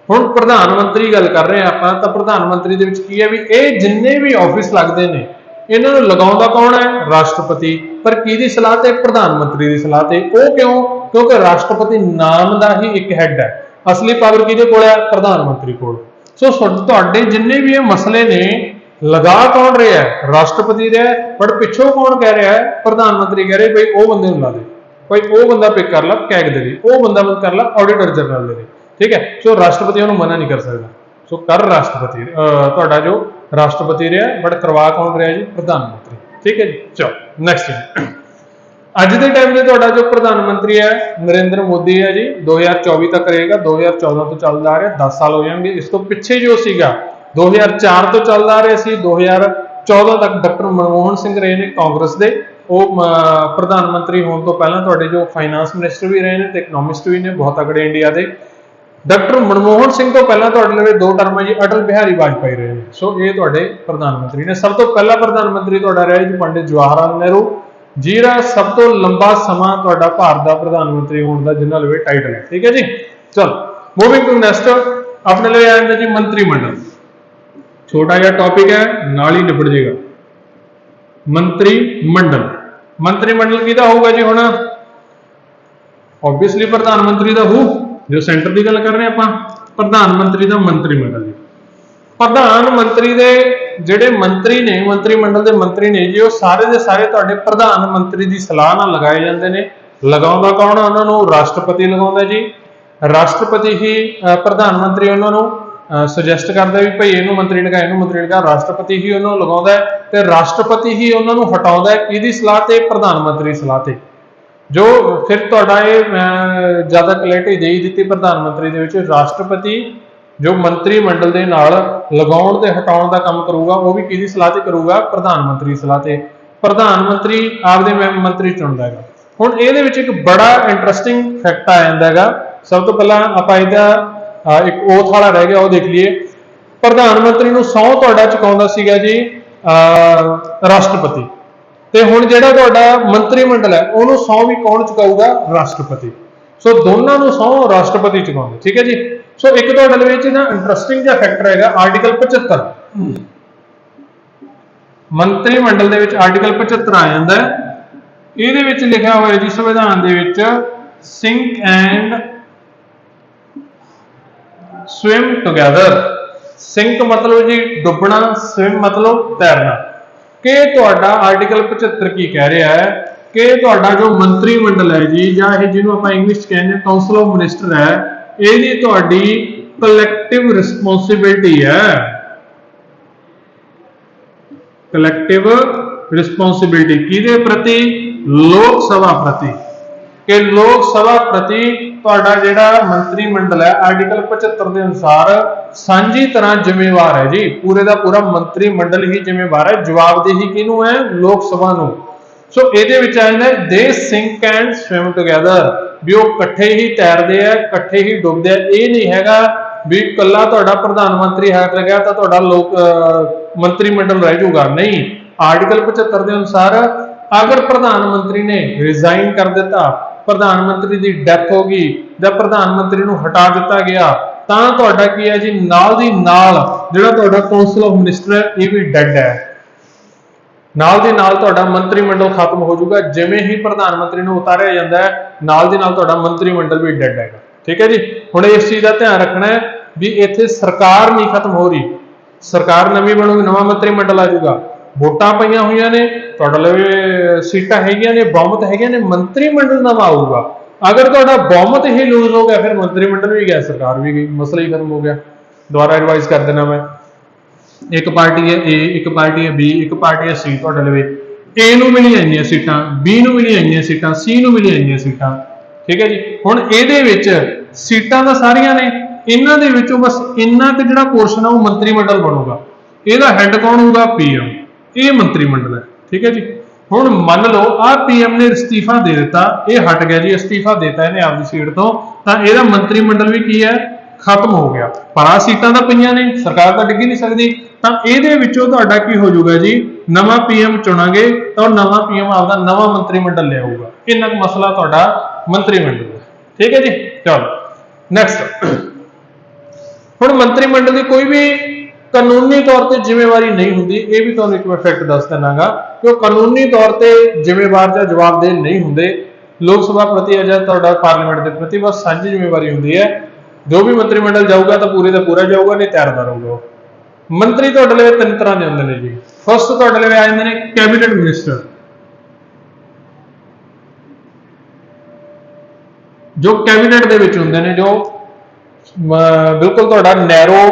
ਹੁਣ ਪ੍ਰਧਾਨ ਮੰਤਰੀ ਗੱਲ ਕਰ ਰਹੇ ਆਪਾਂ, ਤਾਂ ਪ੍ਰਧਾਨ ਮੰਤਰੀ ਦੇ ਵਿੱਚ ਕੀ ਹੈ ਵੀ ਇਹ ਜਿੰਨੇ ਵੀ ਆਫਿਸ ਲੱਗਦੇ ਨੇ ਇਹਨਾਂ ਨੂੰ ਲਗਾਉਂਦਾ ਕੌਣ ਹੈ, ਰਾਸ਼ਟਰਪਤੀ। ਪਰ ਕਿਹਦੀ ਸਲਾਹ ਤੇ, ਪ੍ਰਧਾਨ ਮੰਤਰੀ ਦੀ ਸਲਾਹ ਤੇ। ਉਹ ਕਿਉਂ? ਕਿਉਂਕਿ ਰਾਸ਼ਟਰਪਤੀ ਨਾਮ ਦਾ ਹੀ ਇੱਕ ਹੈਡ ਹੈ, ਅਸਲੀ ਪਾਵਰ ਕਿਹਦੇ ਕੋਲ ਹੈ, ਪ੍ਰਧਾਨ ਮੰਤਰੀ ਕੋਲ। ਸੋ ਤੁਹਾਡੇ ਜਿੰਨੇ ਵੀ ਇਹ ਮਸਲੇ ਨੇ ਲਗਾ ਕੌਣ ਰਿਹਾ ਹੈ, ਰਾਸ਼ਟਰਪਤੀ ਰਿਹਾ, ਪਰ ਪਿੱਛੋਂ ਕੌਣ ਕਹਿ ਰਿਹਾ ਹੈ, ਪ੍ਰਧਾਨ ਮੰਤਰੀ ਕਹਿ ਰਹੇ ਭਾਈ ਉਹ ਬੰਦੇ ਨੂੰ ਲਾ ਦੇ, ਭਾਈ ਉਹ ਬੰਦਾ ਪਿਕ ਕਰ ਲਾ ਕੈਗ ਦੇ ਲਈ, ਉਹ ਬੰਦਾ ਕਰ ਲਾ ਆਡੀਟਰ ਜਨਰਲ ਦੇ ਲਈ। ਠੀਕ ਹੈ। ਸੋ ਰਾਸ਼ਟਰਪਤੀ ਉਹਨੂੰ ਮਨਾ ਨਹੀਂ ਕਰ ਸਕਦਾ। ਸੋ ਕਰ ਰਾਸ਼ਟਰਪਤੀ ਤੁਹਾਡਾ ਜੋ ਰਾਸ਼ਟਰਪਤੀ ਰਿਹਾ, ਬਟ ਕਰਵਾ ਕੌਣ ਰਿਹਾ ਜੀ, ਪ੍ਰਧਾਨ ਮੰਤਰੀ। ਠੀਕ ਹੈ ਜੀ। ਚਲੋ ਨੈਕਸਟ ਅੱਜ ਦੇ ਟਾਈਮ ਦੇ ਤੁਹਾਡਾ ਜੋ ਪ੍ਰਧਾਨ ਮੰਤਰੀ ਹੈ ਨਰਿੰਦਰ ਮੋਦੀ ਹੈ ਜੀ, 2024 ਤੱਕ ਰਹੇਗਾ। 2014 ਤੋਂ ਚੱਲਦਾ ਆ ਰਿਹਾ, 10 ਸਾਲ ਹੋ ਜਾਣਗੇ। ਇਸ ਤੋਂ ਪਿੱਛੇ ਜੋ ਸੀਗਾ 2004 ਤੋਂ ਚੱਲਦਾ ਆ ਰਿਹਾ ਸੀ, 2014 ਤੱਕ ਡਾਕਟਰ ਮਨਮੋਹਨ ਸਿੰਘ ਰਹੇ ਨੇ ਕਾਂਗਰਸ ਦੇ। ਉਹ ਪ੍ਰਧਾਨ ਮੰਤਰੀ ਹੋਣ ਤੋਂ ਪਹਿਲਾਂ ਤੁਹਾਡੇ ਜੋ ਫਾਈਨਾਂਸ ਮਿਨਿਸਟਰ ਵੀ ਰਹੇ ਨੇ ਤੇ ਇਕਨੋਮਿਸਟ ਵੀ ਨੇ, ਬਹੁਤ ਤਕੜੇ ਇੰਡੀਆ ਦੇ। ਡਾਕਟਰ ਮਨਮੋਹਨ ਸਿੰਘ ਤੋਂ ਪਹਿਲਾਂ ਤੁਹਾਡੇ ਲਈ 2 ਟਰਮਾਂ ਜੀ ਅਟਲ ਬਿਹਾਰੀ ਵਾਜਪਾਈ ਰਹੇ ਨੇ। ਸੋ ਇਹ ਤੁਹਾਡੇ ਪ੍ਰਧਾਨ ਮੰਤਰੀ ਨੇ। ਸਭ ਤੋਂ ਪਹਿਲਾ ਪ੍ਰਧਾਨ ਮੰਤਰੀ ਤੁਹਾਡਾ ਰਿਹਾ ਜੀ ਪੰਡਿਤ ਜਵਾਹਰ ਲਾਲ ਨਹਿਰੂ, ਜਿਹੜਾ ਸਭ ਤੋਂ ਲੰਬਾ ਸਮਾਂ ਤੁਹਾਡਾ ਭਾਰਤ ਦਾ ਪ੍ਰਧਾਨ ਮੰਤਰੀ ਹੋਣ ਦਾ ਜਿਨ੍ਹਾਂ ਲਵੇ ਟਾਈਟਲ ਹੈ। ਠੀਕ ਹੈ ਜੀ। ਚਲੋ ਮੂਵਿੰਗ ਟੂ ਨੈਕਸਟ ਆਪਣੇ ਲਈ ਆ ਜਾਂਦਾ ਜੀ ਮੰਤਰੀ ਮੰਡਲ। ਛੋਟਾ ਜਿਹਾ ਟੌਪਿਕ ਹੈ, ਨਾਲ ਹੀ ਨਿਬੜ ਜਾਏਗਾ। ਮੰਤਰੀ ਮੰਡਲ, ਮੰਤਰੀ ਮੰਡਲ ਕਿਹਦਾ ਹੋਊਗਾ ਜੀ? ਹੁਣ ਆਬਵੀਅਸਲੀ ਪ੍ਰਧਾਨ ਮੰਤਰੀ ਦਾ ਹੋਊ, ਜੋ ਸੈਂਟਰ ਦੀ ਗੱਲ ਕਰ ਰਹੇ ਆਪਾਂ, ਪ੍ਰਧਾਨ ਮੰਤਰੀ ਦਾ ਮੰਤਰੀ ਮੰਡਲ ਜੀ। ਪ੍ਰਧਾਨ ਮੰਤਰੀ ਦੇ ਜਿਹੜੇ ਮੰਤਰੀ ਨੇ, ਮੰਤਰੀ ਮੰਡਲ ਦੇ ਮੰਤਰੀ ਨੇ ਜੀ, ਉਹ ਸਾਰੇ ਦੇ ਸਾਰੇ ਤੁਹਾਡੇ ਪ੍ਰਧਾਨ ਮੰਤਰੀ ਦੀ ਸਲਾਹ ਨਾਲ ਲਗਾਏ ਜਾਂਦੇ ਨੇ। ਲਗਾਉਂਦਾ ਕੌਣ? ਉਹਨਾਂ ਨੂੰ ਰਾਸ਼ਟਰਪਤੀ ਲਗਾਉਂਦਾ ਜੀ। ਰਾਸ਼ਟਰਪਤੀ ਹੀ ਪ੍ਰਧਾਨ ਮੰਤਰੀ ਉਹਨਾਂ ਨੂੰ ਸੁਜੈਸਟ ਕਰਦਾ ਵੀ ਭਾਈ ਇਹਨੂੰ ਮੰਤਰੀ ਲਗਾ, ਇਹਨੂੰ ਮੰਤਰੀ ਲਗਾ। ਰਾਸ਼ਟਰਪਤੀ ਹੀ ਉਹਨਾਂ ਨੂੰ ਲਗਾਉਂਦਾ ਹੈ ਤੇ ਰਾਸ਼ਟਰਪਤੀ ਹੀ ਉਹਨਾਂ ਨੂੰ ਹਟਾਉਂਦਾ ਹੈ। ਕਿਹਦੀ ਸਲਾਹ ਤੇ? ਪ੍ਰਧਾਨ ਮੰਤਰੀ ਸਲਾਹ ਤੇ। ਜੋ ਫਿਰ ਤੁਹਾਡਾ ਇਹ ਜ਼ਿਆਦਾ ਕਲੈਰਿਟੀ ਦੇ ਹੀ ਦਿੱਤੀ ਪ੍ਰਧਾਨ ਮੰਤਰੀ ਦੇ ਵਿੱਚ, ਰਾਸ਼ਟਰਪਤੀ ਜੋ ਮੰਤਰੀ ਮੰਡਲ ਦੇ ਨਾਲ ਲਗਾਉਣ ਤੇ ਹਟਾਉਣ ਦਾ ਕੰਮ ਕਰੂਗਾ, ਉਹ ਵੀ ਕਿਹਦੀ ਸਲਾਹ ਤੇ ਕਰੂਗਾ? ਪ੍ਰਧਾਨ ਮੰਤਰੀ ਸਲਾਹ ਤੇ। ਪ੍ਰਧਾਨ ਮੰਤਰੀ ਆਪਦੇ ਮੰਤਰੀ ਚੁਣਦਾ ਹੈਗਾ। ਹੁਣ ਇਹਦੇ ਵਿੱਚ ਇੱਕ ਬੜਾ ਇੰਟਰਸਟਿੰਗ ਫੈਕਟ ਆ ਜਾਂਦਾ ਹੈਗਾ। ਸਭ ਤੋਂ ਪਹਿਲਾਂ ਆਪਾਂ ਇਹਦਾ एक ओथ वाला रह गया, वो देख लीए। प्रधानमंत्री ਨੂੰ ਸਹੁੰ ਤੁਹਾਡਾ ਚੁਕਾਉਂਦਾ ਸੀਗਾ ਜੀ ਰਾਸ਼ਟਰਪਤੀ, ਤੇ ਹੁਣ ਜਿਹੜਾ ਤੁਹਾਡਾ ਮੰਤਰੀ ਮੰਡਲ ਹੈ ਉਹਨੂੰ ਸਹੁੰ ਵੀ ਕੌਣ ਚੁਕਾਊਗਾ? ਰਾਸ਼ਟਰਪਤੀ। ਸੋ ਦੋਨਾਂ ਨੂੰ ਸਹੁੰ ਰਾਸ਼ਟਰਪਤੀ ਚੁਕਾਉਂਦੇ, ਠੀਕ ਹੈ ਜੀ। ਸੋ ਇੱਕ ਤੁਹਾਡੇ ਲਈ ਵਿੱਚ ਨਾ ਇੰਟਰਸਟਿੰਗ ਜਿਹਾ ਫੈਕਟਰ ਹੈਗਾ ਆਰਟੀਕਲ 75। ਮੰਤਰੀ ਮੰਡਲ ਦੇ ਵਿੱਚ ਆਰਟੀਕਲ 75 ਆ ਜਾਂਦਾ ਹੈ। ਇਹਦੇ ਵਿੱਚ ਲਿਖਿਆ ਹੋਇਆ ਜੀ ਸੰਵਿਧਾਨ ਦੇ ਵਿੱਚ sink and swim together. Sink मतलब जी डुबना, स्विम मतलब तैरना। कि ਤੁਹਾਡਾ ਆਰਟੀਕਲ 75 ਕੀ ਕਹਿ ਰਿਹਾ ਹੈ ਕਿ ਤੁਹਾਡਾ ਜੋ ਮੰਤਰੀ ਮੰਡਲ ਹੈ ਜੀ, ਜਾਂ ਇਹ ਜਿਹਨੂੰ ਆਪਾਂ ਇੰਗਲਿਸ਼ 'ਚ ਕਹਿੰਦੇ ਕਾਉਂਸਲ ਆਫ ਮਿਨਿਸਟਰ ਹੈ, ਇਹਦੀ ਤੁਹਾਡੀ ਕਲੈਕਟਿਵ ਰਿਸਪੌਂਸਿਬਿਲਟੀ ਹੈ। ਕਲੈਕਟਿਵ ਰਿਸਪੌਂਸਿਬਿਲਟੀ ਕਿਹਦੇ ਪ੍ਰਤੀ? ਲੋਕ ਸਭਾ ਪ੍ਰਤੀ। ਕਿ ਲੋਕ ਸਭਾ ਪ੍ਰਤੀ ਤੁਹਾਡਾ ਜਿਹੜਾ ਮੰਤਰੀ ਮੰਡਲ ਹੈ ਆਰਟੀਕਲ 75 ਦੇ ਅਨੁਸਾਰ ਸਾਂਝੀ ਤਰ੍ਹਾਂ ਜ਼ਿੰਮੇਵਾਰ ਹੈ ਜੀ। ਪੂਰੇ ਦਾ ਪੂਰਾ ਮੰਤਰੀ ਮੰਡਲ ਹੀ ਜ਼ਿੰਮੇਵਾਰ ਹੈ। ਜਵਾਬਦੇਹੀ ਕਿਹਨੂੰ ਹੈ? ਲੋਕ ਸਭਾ ਨੂੰ। ਸੋ ਇਹਦੇ ਵਿੱਚ ਆ ਜਾਂਦਾ ਦੇ ਸਿੰਕ ਐਂਡ ਸਵਿਮ ਟੁਗੇਦਰ, ਵੀ ਉਹ ਇਕੱਠੇ ਹੀ ਤੈਰਦੇ ਆ, ਇਕੱਠੇ ਹੀ ਡੁੱਬਦੇ ਆ। ਇਹ ਨਹੀਂ ਹੈਗਾ ਵੀ ਇਕੱਲਾ ਤੁਹਾਡਾ ਪ੍ਰਧਾਨ ਮੰਤਰੀ ਹਟ ਗਿਆ ਤਾਂ ਤੁਹਾਡਾ ਮੰਤਰੀ ਮੰਡਲ ਰਹਿ ਜਾਊਗਾ, ਨਹੀਂ। ਆਰਟੀਕਲ 75 ਦੇ ਅਨੁਸਾਰ ਅਗਰ ਪ੍ਰਧਾਨ ਮੰਤਰੀ ਨੇ ਰਿਜ਼ਾਈਨ ਕਰ ਦਿੱਤਾ, ਪ੍ਰਧਾਨ ਮੰਤਰੀ ਦੀ ਡੈਥ ਹੋ ਗਈ ਜਾਂ ਪ੍ਰਧਾਨ ਮੰਤਰੀ ਨੂੰ ਹਟਾ ਦਿੱਤਾ ਗਿਆ, ਤਾਂ ਤੁਹਾਡਾ ਕੀ ਹੈ ਜੀ, ਨਾਲ ਦੀ ਨਾਲ ਜਿਹੜਾ ਤੁਹਾਡਾ ਕਾਉਂਸਲ ਆਫ ਮਿਨਿਸਟਰ ਹੈ ਇਹ ਵੀ ਡੈਡ ਹੈ। ਨਾਲ ਦੀ ਨਾਲ ਤੁਹਾਡਾ ਮੰਤਰੀ ਮੰਡਲ ਖਤਮ ਹੋ ਜਾਊਗਾ। ਜਿਵੇਂ ਹੀ ਪ੍ਰਧਾਨ ਮੰਤਰੀ ਨੂੰ ਉਤਾਰਿਆ ਜਾਂਦਾ ਹੈ, ਨਾਲ ਦੀ ਨਾਲ ਤੁਹਾਡਾ ਮੰਤਰੀ ਮੰਡਲ ਵੀ ਡੈਡ ਹੈਗਾ, ਠੀਕ ਹੈ ਜੀ। ਹੁਣ ਇਸ ਚੀਜ਼ ਦਾ ਧਿਆਨ ਰੱਖਣਾ ਹੈ ਵੀ ਇੱਥੇ ਸਰਕਾਰ ਨਹੀਂ ਖਤਮ ਹੋ ਰਹੀ, ਸਰਕਾਰ ਨਵੀਂ ਬਣੂਗੀ, ਨਵਾਂ ਮੰਤਰੀ ਮੰਡਲ ਆ ਜਾਊਗਾ। ਵੋਟਾਂ ਪਈਆਂ ਹੋਈਆਂ ਨੇ, ਤੁਹਾਡੇ ਲਈ ਸੀਟਾਂ ਹੈਗੀਆਂ ਨੇ, ਬਹੁਮਤ ਹੈਗੀਆਂ ਨੇ, ਮੰਤਰੀ ਮੰਡਲ ਨਵਾਂ ਆਊਗਾ। ਅਗਰ ਤੁਹਾਡਾ ਬਹੁਮਤ ਹੀ ਲੂਜ਼ ਹੋ ਗਿਆ, ਫਿਰ ਮੰਤਰੀ ਮੰਡਲ ਵੀ ਗਿਆ, ਸਰਕਾਰ ਵੀ ਗਈ, ਮਸਲਾ ਹੀ ਖਤਮ ਹੋ ਗਿਆ। ਦੁਬਾਰਾ ਰਿਵਾਈਜ਼ ਕਰ ਦੇਣਾ ਮੈਂ। ਇੱਕ ਪਾਰਟੀ ਹੈ ਏ, ਇੱਕ ਪਾਰਟੀ ਹੈ ਬੀ, ਇੱਕ ਪਾਰਟੀ ਹੈ ਸੀ। ਤੁਹਾਡੇ ਲਈ ਏ ਨੂੰ ਮਿਲੀਆਂ ਇੰਨੀਆਂ ਸੀਟਾਂ, ਬੀ ਨੂੰ ਮਿਲੀਆਂ ਇੰਨੀਆਂ ਸੀਟਾਂ, ਸੀ ਨੂੰ ਮਿਲੀਆਂ ਇੰਨੀਆਂ ਸੀਟਾਂ, ਠੀਕ ਹੈ ਜੀ। ਹੁਣ ਇਹਦੇ ਵਿੱਚ ਸੀਟਾਂ ਤਾਂ ਸਾਰੀਆਂ ਨੇ, ਇਹਨਾਂ ਦੇ ਵਿੱਚੋਂ ਬਸ ਇੰਨਾ ਕੁ ਜਿਹੜਾ ਪੋਰਸ਼ਨ ਆ ਉਹ ਮੰਤਰੀ ਮੰਡਲ ਬਣੂਗਾ। ਇਹਦਾ ਹੈੱਡ ਕੌਣ ਹੋਊਗਾ? ਪੀਐਮ। ਇਹ ਮੰਤਰੀ ਮੰਡਲ ਹੈ, ਠੀਕ ਹੈ ਜੀ। ਹੁਣ ਮੰਨ ਲਓ ਆਹ ਪੀਐਮ ਨੇ ਅਸਤੀਫਾ ਦੇ ਦਿੱਤਾ, ਇਹ ਹਟ ਗਿਆ ਜੀ, ਅਸਤੀਫਾ ਦੇਤਾ ਇਹਨੇ ਆਪਦੀ ਸੀਟ ਤੋਂ, ਤਾਂ ਇਹਦਾ ਮੰਤਰੀ ਮੰਡਲ ਵੀ ਕੀ ਹੈ? ਖਤਮ ਹੋ ਗਿਆ। ਪਰ ਆਹ ਸੀਟਾਂ ਤਾਂ ਪਈਆਂ ਨੇ, ਸਰਕਾਰ ਤਾਂ ਡਿੱਗ ਨਹੀਂ ਸਕਦੀ। ਤਾਂ ਇਹਦੇ ਵਿੱਚੋਂ ਤੁਹਾਡਾ ਕੀ ਹੋ ਜਾਊਗਾ ਜੀ, ਨਵਾਂ ਪੀਐਮ ਚੁਣਾਂਗੇ ਤਾਂ ਉਹ ਨਵਾਂ ਪੀਐਮ ਆਪਦਾ ਨਵਾਂ ਮੰਤਰੀ ਮੰਡਲ ਲਿਆਊਗਾ। ਇੰਨਾ ਕੁ ਮਸਲਾ ਤੁਹਾਡਾ ਮੰਤਰੀ ਮੰਡਲ ਦਾ, ਠੀਕ ਹੈ ਜੀ। ਚਲੋ ਨੈਕਸਟ। ਹੁਣ ਮੰਤਰੀ ਮੰਡਲ ਦੀ ਕੋਈ ਵੀ ਕਾਨੂੰਨੀ ਤੌਰ ਤੇ ਜ਼ਿੰਮੇਵਾਰੀ ਨਹੀਂ ਹੁੰਦੀ। ਇਹ ਵੀ ਤੁਹਾਨੂੰ ਇੱਕ ਮੈਂ ਫੈਕਟ ਦੱਸ ਦਿੰਨਾਗਾ ਕਿ ਉਹ ਕਾਨੂੰਨੀ ਤੌਰ ਤੇ ਜ਼ਿੰਮੇਵਾਰ ਜਾਂ ਜਵਾਬਦੇਹ ਨਹੀਂ ਹੁੰਦੇ। ਲੋਕ ਸਭਾ ਪ੍ਰਤੀ ਜਾਂ ਤੁਹਾਡਾ ਪਾਰਲੀਮੈਂਟ ਦੇ ਪ੍ਰਤੀ ਬਸ ਸਾਂਝੀ ਜ਼ਿੰਮੇਵਾਰੀ ਹੁੰਦੀ ਹੈ। ਜੋ ਵੀ ਮੰਤਰੀ ਮੰਡਲ ਜਾਊਗਾ ਤਾਂ ਪੂਰੇ ਦਾ ਪੂਰਾ ਜਾਊਗਾ, ਨਹੀਂ ਤੈਰਦਾ ਰਹੂਗਾ। ਮੰਤਰੀ ਤੁਹਾਡੇ ਲਈ ਤਿੰਨ ਤਰ੍ਹਾਂ ਦੇ ਹੁੰਦੇ ਨੇ ਜੀ। ਫਸਟ ਤੁਹਾਡੇ ਲਈ ਆ ਜਾਂਦੇ ਨੇ ਕੈਬਨਿਟ ਮਿਨਿਸਟਰ, ਜੋ ਕੈਬਨਿਟ ਦੇ ਵਿੱਚ ਹੁੰਦੇ ਨੇ, ਜੋ ਬਿਲਕੁਲ ਤੁਹਾਡਾ ਨੈਰੋ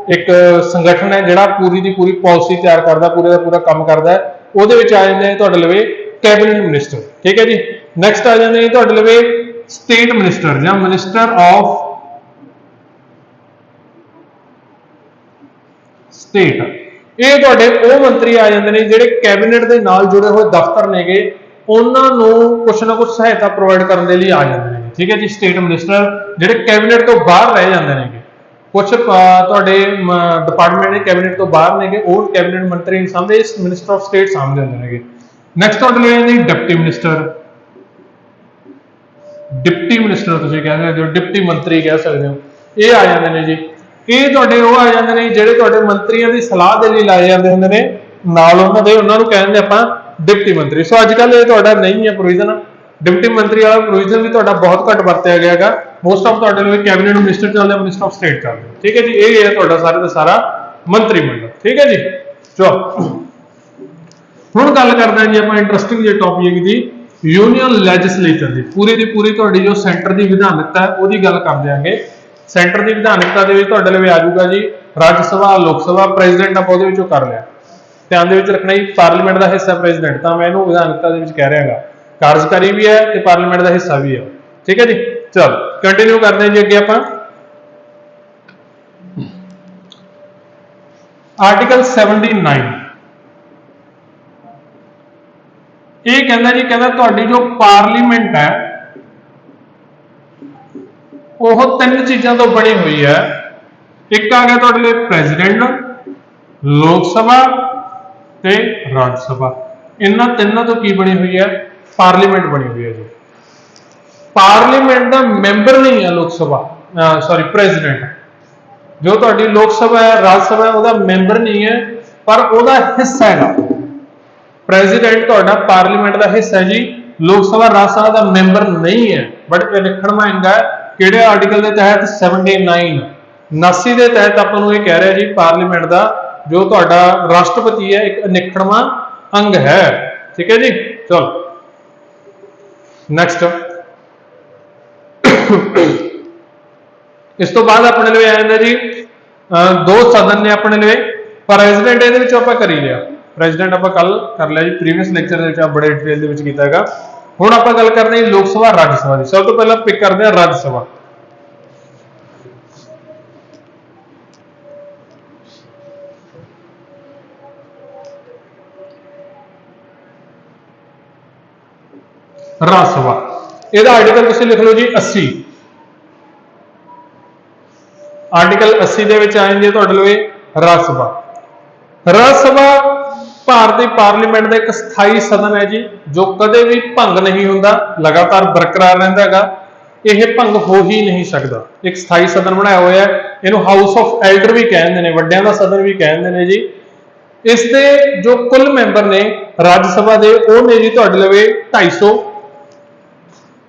ਇੱਕ ਸੰਗਠਨ ਹੈ ਜਿਹੜਾ ਪੂਰੀ ਦੀ ਪੂਰੀ ਪਾਲਿਸੀ ਤਿਆਰ ਕਰਦਾ, ਪੂਰੇ ਦਾ ਪੂਰਾ ਕੰਮ ਕਰਦਾ ਹੈ। ਉਹਦੇ ਵਿੱਚ ਆ ਜਾਂਦੇ ਨੇ ਤੁਹਾਡੇ ਲਈ ਕੈਬਨਿਟ ਮਿਨਿਸਟਰ, ਠੀਕ ਹੈ ਜੀ। ਨੈਕਸਟ ਆ ਜਾਂਦੇ ਨੇ ਤੁਹਾਡੇ ਲਈ ਸਟੇਟ ਮਿਨਿਸਟਰ ਜਾਂ ਮਿਨਿਸਟਰ ਆਫ ਸਟੇਟ। ਇਹ ਤੁਹਾਡੇ ਉਹ ਮੰਤਰੀ ਆ ਜਾਂਦੇ ਨੇ ਜਿਹੜੇ ਕੈਬਨਿਟ ਦੇ ਨਾਲ ਜੁੜੇ ਹੋਏ ਦਫ਼ਤਰ ਨੇਗੇ, ਉਹਨਾਂ ਨੂੰ ਕੁਛ ਨਾ ਕੁਛ ਸਹਾਇਤਾ ਪ੍ਰੋਵਾਈਡ ਕਰਨ ਦੇ ਲਈ ਆ ਜਾਂਦੇ ਨੇ, ਠੀਕ ਹੈ ਜੀ। ਸਟੇਟ ਮਿਨਿਸਟਰ ਜਿਹੜੇ ਕੈਬਨਿਟ ਤੋਂ ਬਾਹਰ ਰਹਿ ਜਾਂਦੇ ਨੇਗੇ, ਕੁਛ ਤੁਹਾਡੇ ਡਿਪਾਰਟਮੈਂਟ ਦੇ ਕੈਬਨਿਟ ਤੋਂ ਬਾਹਰ ਨੇਗੇ, ਉਹ ਕੈਬਨਿਟ ਮੰਤਰੀ ਨਹੀਂ ਸਾਂਭਦੇ, ਮਿਨਿਸਟਰ ਆਫ ਸਟੇਟ ਸਾਂਭਦੇ ਹੁੰਦੇ ਨੇਗੇ। ਨੈਕਸਟ ਤੁਹਾਡੇ ਲਈ ਆਉਂਦੇ ਡਿਪਟੀ ਮਿਨਿਸਟਰ। ਡਿਪਟੀ ਮਿਨਿਸਟਰ ਤੁਸੀਂ ਕਹਿ ਸਕਦੇ ਹੋ, ਡਿਪਟੀ ਮੰਤਰੀ ਕਹਿ ਸਕਦੇ ਹੋ। ਇਹ ਆ ਜਾਂਦੇ ਨੇ ਜੀ। ਇਹ ਤੁਹਾਡੇ ਉਹ ਆ ਜਾਂਦੇ ਨੇ ਜਿਹੜੇ ਤੁਹਾਡੇ ਮੰਤਰੀਆਂ ਦੀ ਸਲਾਹ ਦੇ ਲਈ ਲਾਏ ਜਾਂਦੇ ਹੁੰਦੇ ਨੇ ਨਾਲ ਉਹਨਾਂ ਦੇ, ਉਹਨਾਂ ਨੂੰ ਕਹਿੰਦੇ ਆਪਾਂ ਡਿਪਟੀ ਮੰਤਰੀ। ਸੋ ਅੱਜ ਕੱਲ ਇਹ ਤੁਹਾਡਾ ਨਹੀਂ ਹੈ ਪ੍ਰੋਵੀਜ਼ਨ, ਡਿਪਟੀ ਮੰਤਰੀ ਵਾਲਾ ਪ੍ਰੋਵੀਜ਼ਨ ਵੀ ਤੁਹਾਡਾ ਬਹੁਤ ਘੱਟ ਵਰਤਿਆ ਗਿਆ ਹੈਗਾ। ਮੋਸਟ ਆਫ ਤੁਹਾਡੇ ਲਈ ਕੈਬਨਿਟ ਮਿਨਿਸਟਰ ਚੱਲਦਾ, ਮਿਨਿਸਟਰ ਆਫ ਸਟੇਟ ਚੱਲਦਾ, ਠੀਕ ਹੈ ਜੀ। ਇਹ ਹੈ ਤੁਹਾਡਾ ਸਾਰੇ ਦਾ ਸਾਰਾ ਮੰਤਰੀ ਮੰਡਲ, ਠੀਕ ਹੈ ਜੀ। ਚਲੋ ਹੁਣ ਗੱਲ ਕਰਦੇ ਹਾਂ ਜੀ ਆਪਾਂ ਇੰਟਰਸਟਿੰਗ ਜਿਹੇ ਟੌਪਿਕ ਦੀ, ਯੂਨੀਅਨ ਲੈਜਿਸਲੇਚਰ ਦੀ। ਪੂਰੀ ਦੀ ਪੂਰੀ ਤੁਹਾਡੀ ਜੋ ਸੈਂਟਰ ਦੀ ਵਿਧਾਨਿਕਤਾ ਹੈ ਉਹਦੀ ਗੱਲ ਕਰ ਦਿਆਂਗੇ। ਸੈਂਟਰ ਦੀ ਵਿਧਾਨਿਕਤਾ ਦੇ ਵਿੱਚ ਤੁਹਾਡੇ ਲਈ ਆ ਜਾਊਗਾ ਜੀ ਰਾਜ ਸਭਾ, ਲੋਕ ਸਭਾ, ਪ੍ਰੈਜ਼ੀਡੈਂਟ ਆਪਾਂ ਉਹਦੇ ਵਿੱਚੋਂ ਕਰ ਲਿਆ। ਧਿਆਨ ਦੇ ਵਿੱਚ ਰੱਖਣਾ ਜੀ ਪਾਰਲੀਮੈਂਟ ਦਾ ਹਿੱਸਾ ਪ੍ਰੈਜ਼ੀਡੈਂਟ, ਤਾਂ ਮੈਂ ਇਹਨੂੰ ਵਿਧਾਨਿਕਤਾ ਦੇ ਵਿੱਚ ਕਹਿ ਰਿਹਾ ਹੈਗਾ। ਕਾਰਜਕਾਰੀ ਵੀ ਹੈ ਤੇ ਪਾਰਲੀਮੈਂਟ ਦਾ ਹਿੱਸਾ ਵੀ ਹੈ, ਠੀਕ ਹੈ ਜੀ। ਚਲੋ ਕੰਟੀਨਿਊ ਕਰਦੇ ਹਾਂ ਜੀ ਅੱਗੇ ਆਪਾਂ। ਆਰਟੀਕਲ 79 ਇਹ ਕਹਿੰਦਾ ਜੀ, ਕਹਿੰਦਾ ਤੁਹਾਡੀ ਜੋ ਪਾਰਲੀਮੈਂਟ ਹੈ ਉਹ ਤਿੰਨ ਚੀਜ਼ਾਂ ਤੋਂ ਬਣੀ ਹੋਈ ਹੈ। ਇੱਕ ਆ ਗਿਆ ਤੁਹਾਡੇ ਲਈ ਪ੍ਰੈਜ਼ੀਡੈਂਟ, ਲੋਕ ਸਭਾ ਤੇ ਰਾਜ ਸਭਾ। ਇਹਨਾਂ ਤਿੰਨਾਂ ਤੋਂ ਕੀ ਬਣੀ ਹੋਈ ਹੈ? ਪਾਰਲੀਮੈਂਟ ਬਣੀ ਹੋਈ ਹੈ ਜੀ। ਪਾਰਲੀਮੈਂਟ ਦਾ ਮੈਂਬਰ ਨਹੀਂ ਹੈ ਲੋਕ ਸਭਾ, ਸੌਰੀ ਪ੍ਰੈਜ਼ੀਡੈਂਟ। ਜੋ ਤੁਹਾਡੀ ਲੋਕ ਸਭਾ ਹੈ, ਰਾਜ ਸਭਾ ਹੈ, ਉਹਦਾ ਮੈਂਬਰ ਨਹੀਂ ਹੈ, ਪਰ ਉਹਦਾ ਹਿੱਸਾ ਹੈਗਾ। ਪ੍ਰੈਜ਼ੀਡੈਂਟ ਤੁਹਾਡਾ ਪਾਰਲੀਮੈਂਟ ਦਾ ਹਿੱਸਾ ਹੈ ਜੀ। ਲੋਕ ਸਭਾ ਰਾਜ ਸਭਾ ਦਾ ਮੈਂਬਰ ਨਹੀਂ ਹੈ। ਬਟ ਇਹ ਲਿਖਣ ਹੈਗਾ ਕਿਹੜੇ ਆਰਟੀਕਲ ਦੇ ਤਹਿਤ? 79 ਦੇ ਤਹਿਤ ਆਪਾਂ ਨੂੰ ਇਹ ਕਹਿ ਰਿਹਾ ਜੀ ਪਾਰਲੀਮੈਂਟ ਦਾ ਜੋ ਤੁਹਾਡਾ ਰਾਸ਼ਟਰਪਤੀ ਹੈ ਇੱਕ ਅਨਿੱਖੜਵਾਂ ਅੰਗ ਹੈ। ਠੀਕ ਹੈ ਜੀ। ਚਲੋ ਨੈਕਸਟ, ਇਸ ਤੋਂ ਬਾਅਦ ਆਪਣੇ ਲਈ ਆ ਜਾਂਦਾ ਜੀ ਦੋ ਸਦਨ ਨੇ ਆਪਣੇ ਲਈ। ਪ੍ਰੈਜ਼ੀਡੈਂਟ ਇਹਦੇ ਵਿੱਚ ਆਪਾਂ ਕਰ ਹੀ ਲਿਆ, ਪ੍ਰੈਜ਼ੀਡੈਂਟ ਆਪਾਂ ਕੱਲ ਕਰ ਲਿਆ ਜੀ, ਪ੍ਰੀਵੀਅਸ ਲੈਕਚਰ ਦੇ ਵਿੱਚ ਬੜੇ ਡਿਟੇਲ ਦੇ ਵਿੱਚ ਕੀਤਾ ਹੈਗਾ। ਹੁਣ ਆਪਾਂ ਗੱਲ ਕਰਨੀ ਲੋਕ ਸਭਾ ਰਾਜ ਸਭਾ ਦੀ। ਸਭ ਤੋਂ ਪਹਿਲਾਂ ਪਿਕ ਕਰਦੇ ਹਾਂ ਰਾਜ ਸਭਾ। ਰਾਜ ਸਭਾ ਇਹਦਾ ਆਰਟੀਕਲ ਤੁਸੀਂ ਲਿਖ ਲਓ ਜੀ 80। ਆਰਟੀਕਲ 80 ਦੇ ਵਿੱਚ ਆ ਜਾਂਦੀ ਹੈ ਤੁਹਾਡੇ ਲਈ ਰਾਜ ਸਭਾ। ਰਾਜ ਸਭਾ ਭਾਰਤੀ ਪਾਰਲੀਮੈਂਟ ਦਾ ਇੱਕ ਸਥਾਈ ਸਦਨ ਹੈ ਜੀ, ਜੋ ਕਦੇ ਵੀ ਭੰਗ ਨਹੀਂ ਹੁੰਦਾ, ਲਗਾਤਾਰ ਬਰਕਰਾਰ ਰਹਿੰਦਾ ਹੈਗਾ। ਇਹ ਭੰਗ ਹੋ ਹੀ ਨਹੀਂ ਸਕਦਾ। ਇੱਕ ਸਥਾਈ ਸਦਨ ਬਣਾਇਆ ਹੋਇਆ ਹੈ, ਇਹਨੂੰ ਹਾਊਸ ਆਫ ਐਲਡਰ ਵੀ ਕਹਿੰਦੇ ਨੇ, ਵੱਡਿਆਂ ਦਾ ਸਦਨ ਵੀ ਕਹਿੰਦੇ ਨੇ ਜੀ। ਇਸ ਦੇ ਜੋ ਕੁੱਲ ਮੈਂਬਰ ਨੇ ਰਾਜ ਸਭਾ ਦੇ, ਉਹ ਨੇ ਜੀ ਤੁਹਾਡੇ ਲਈ 250।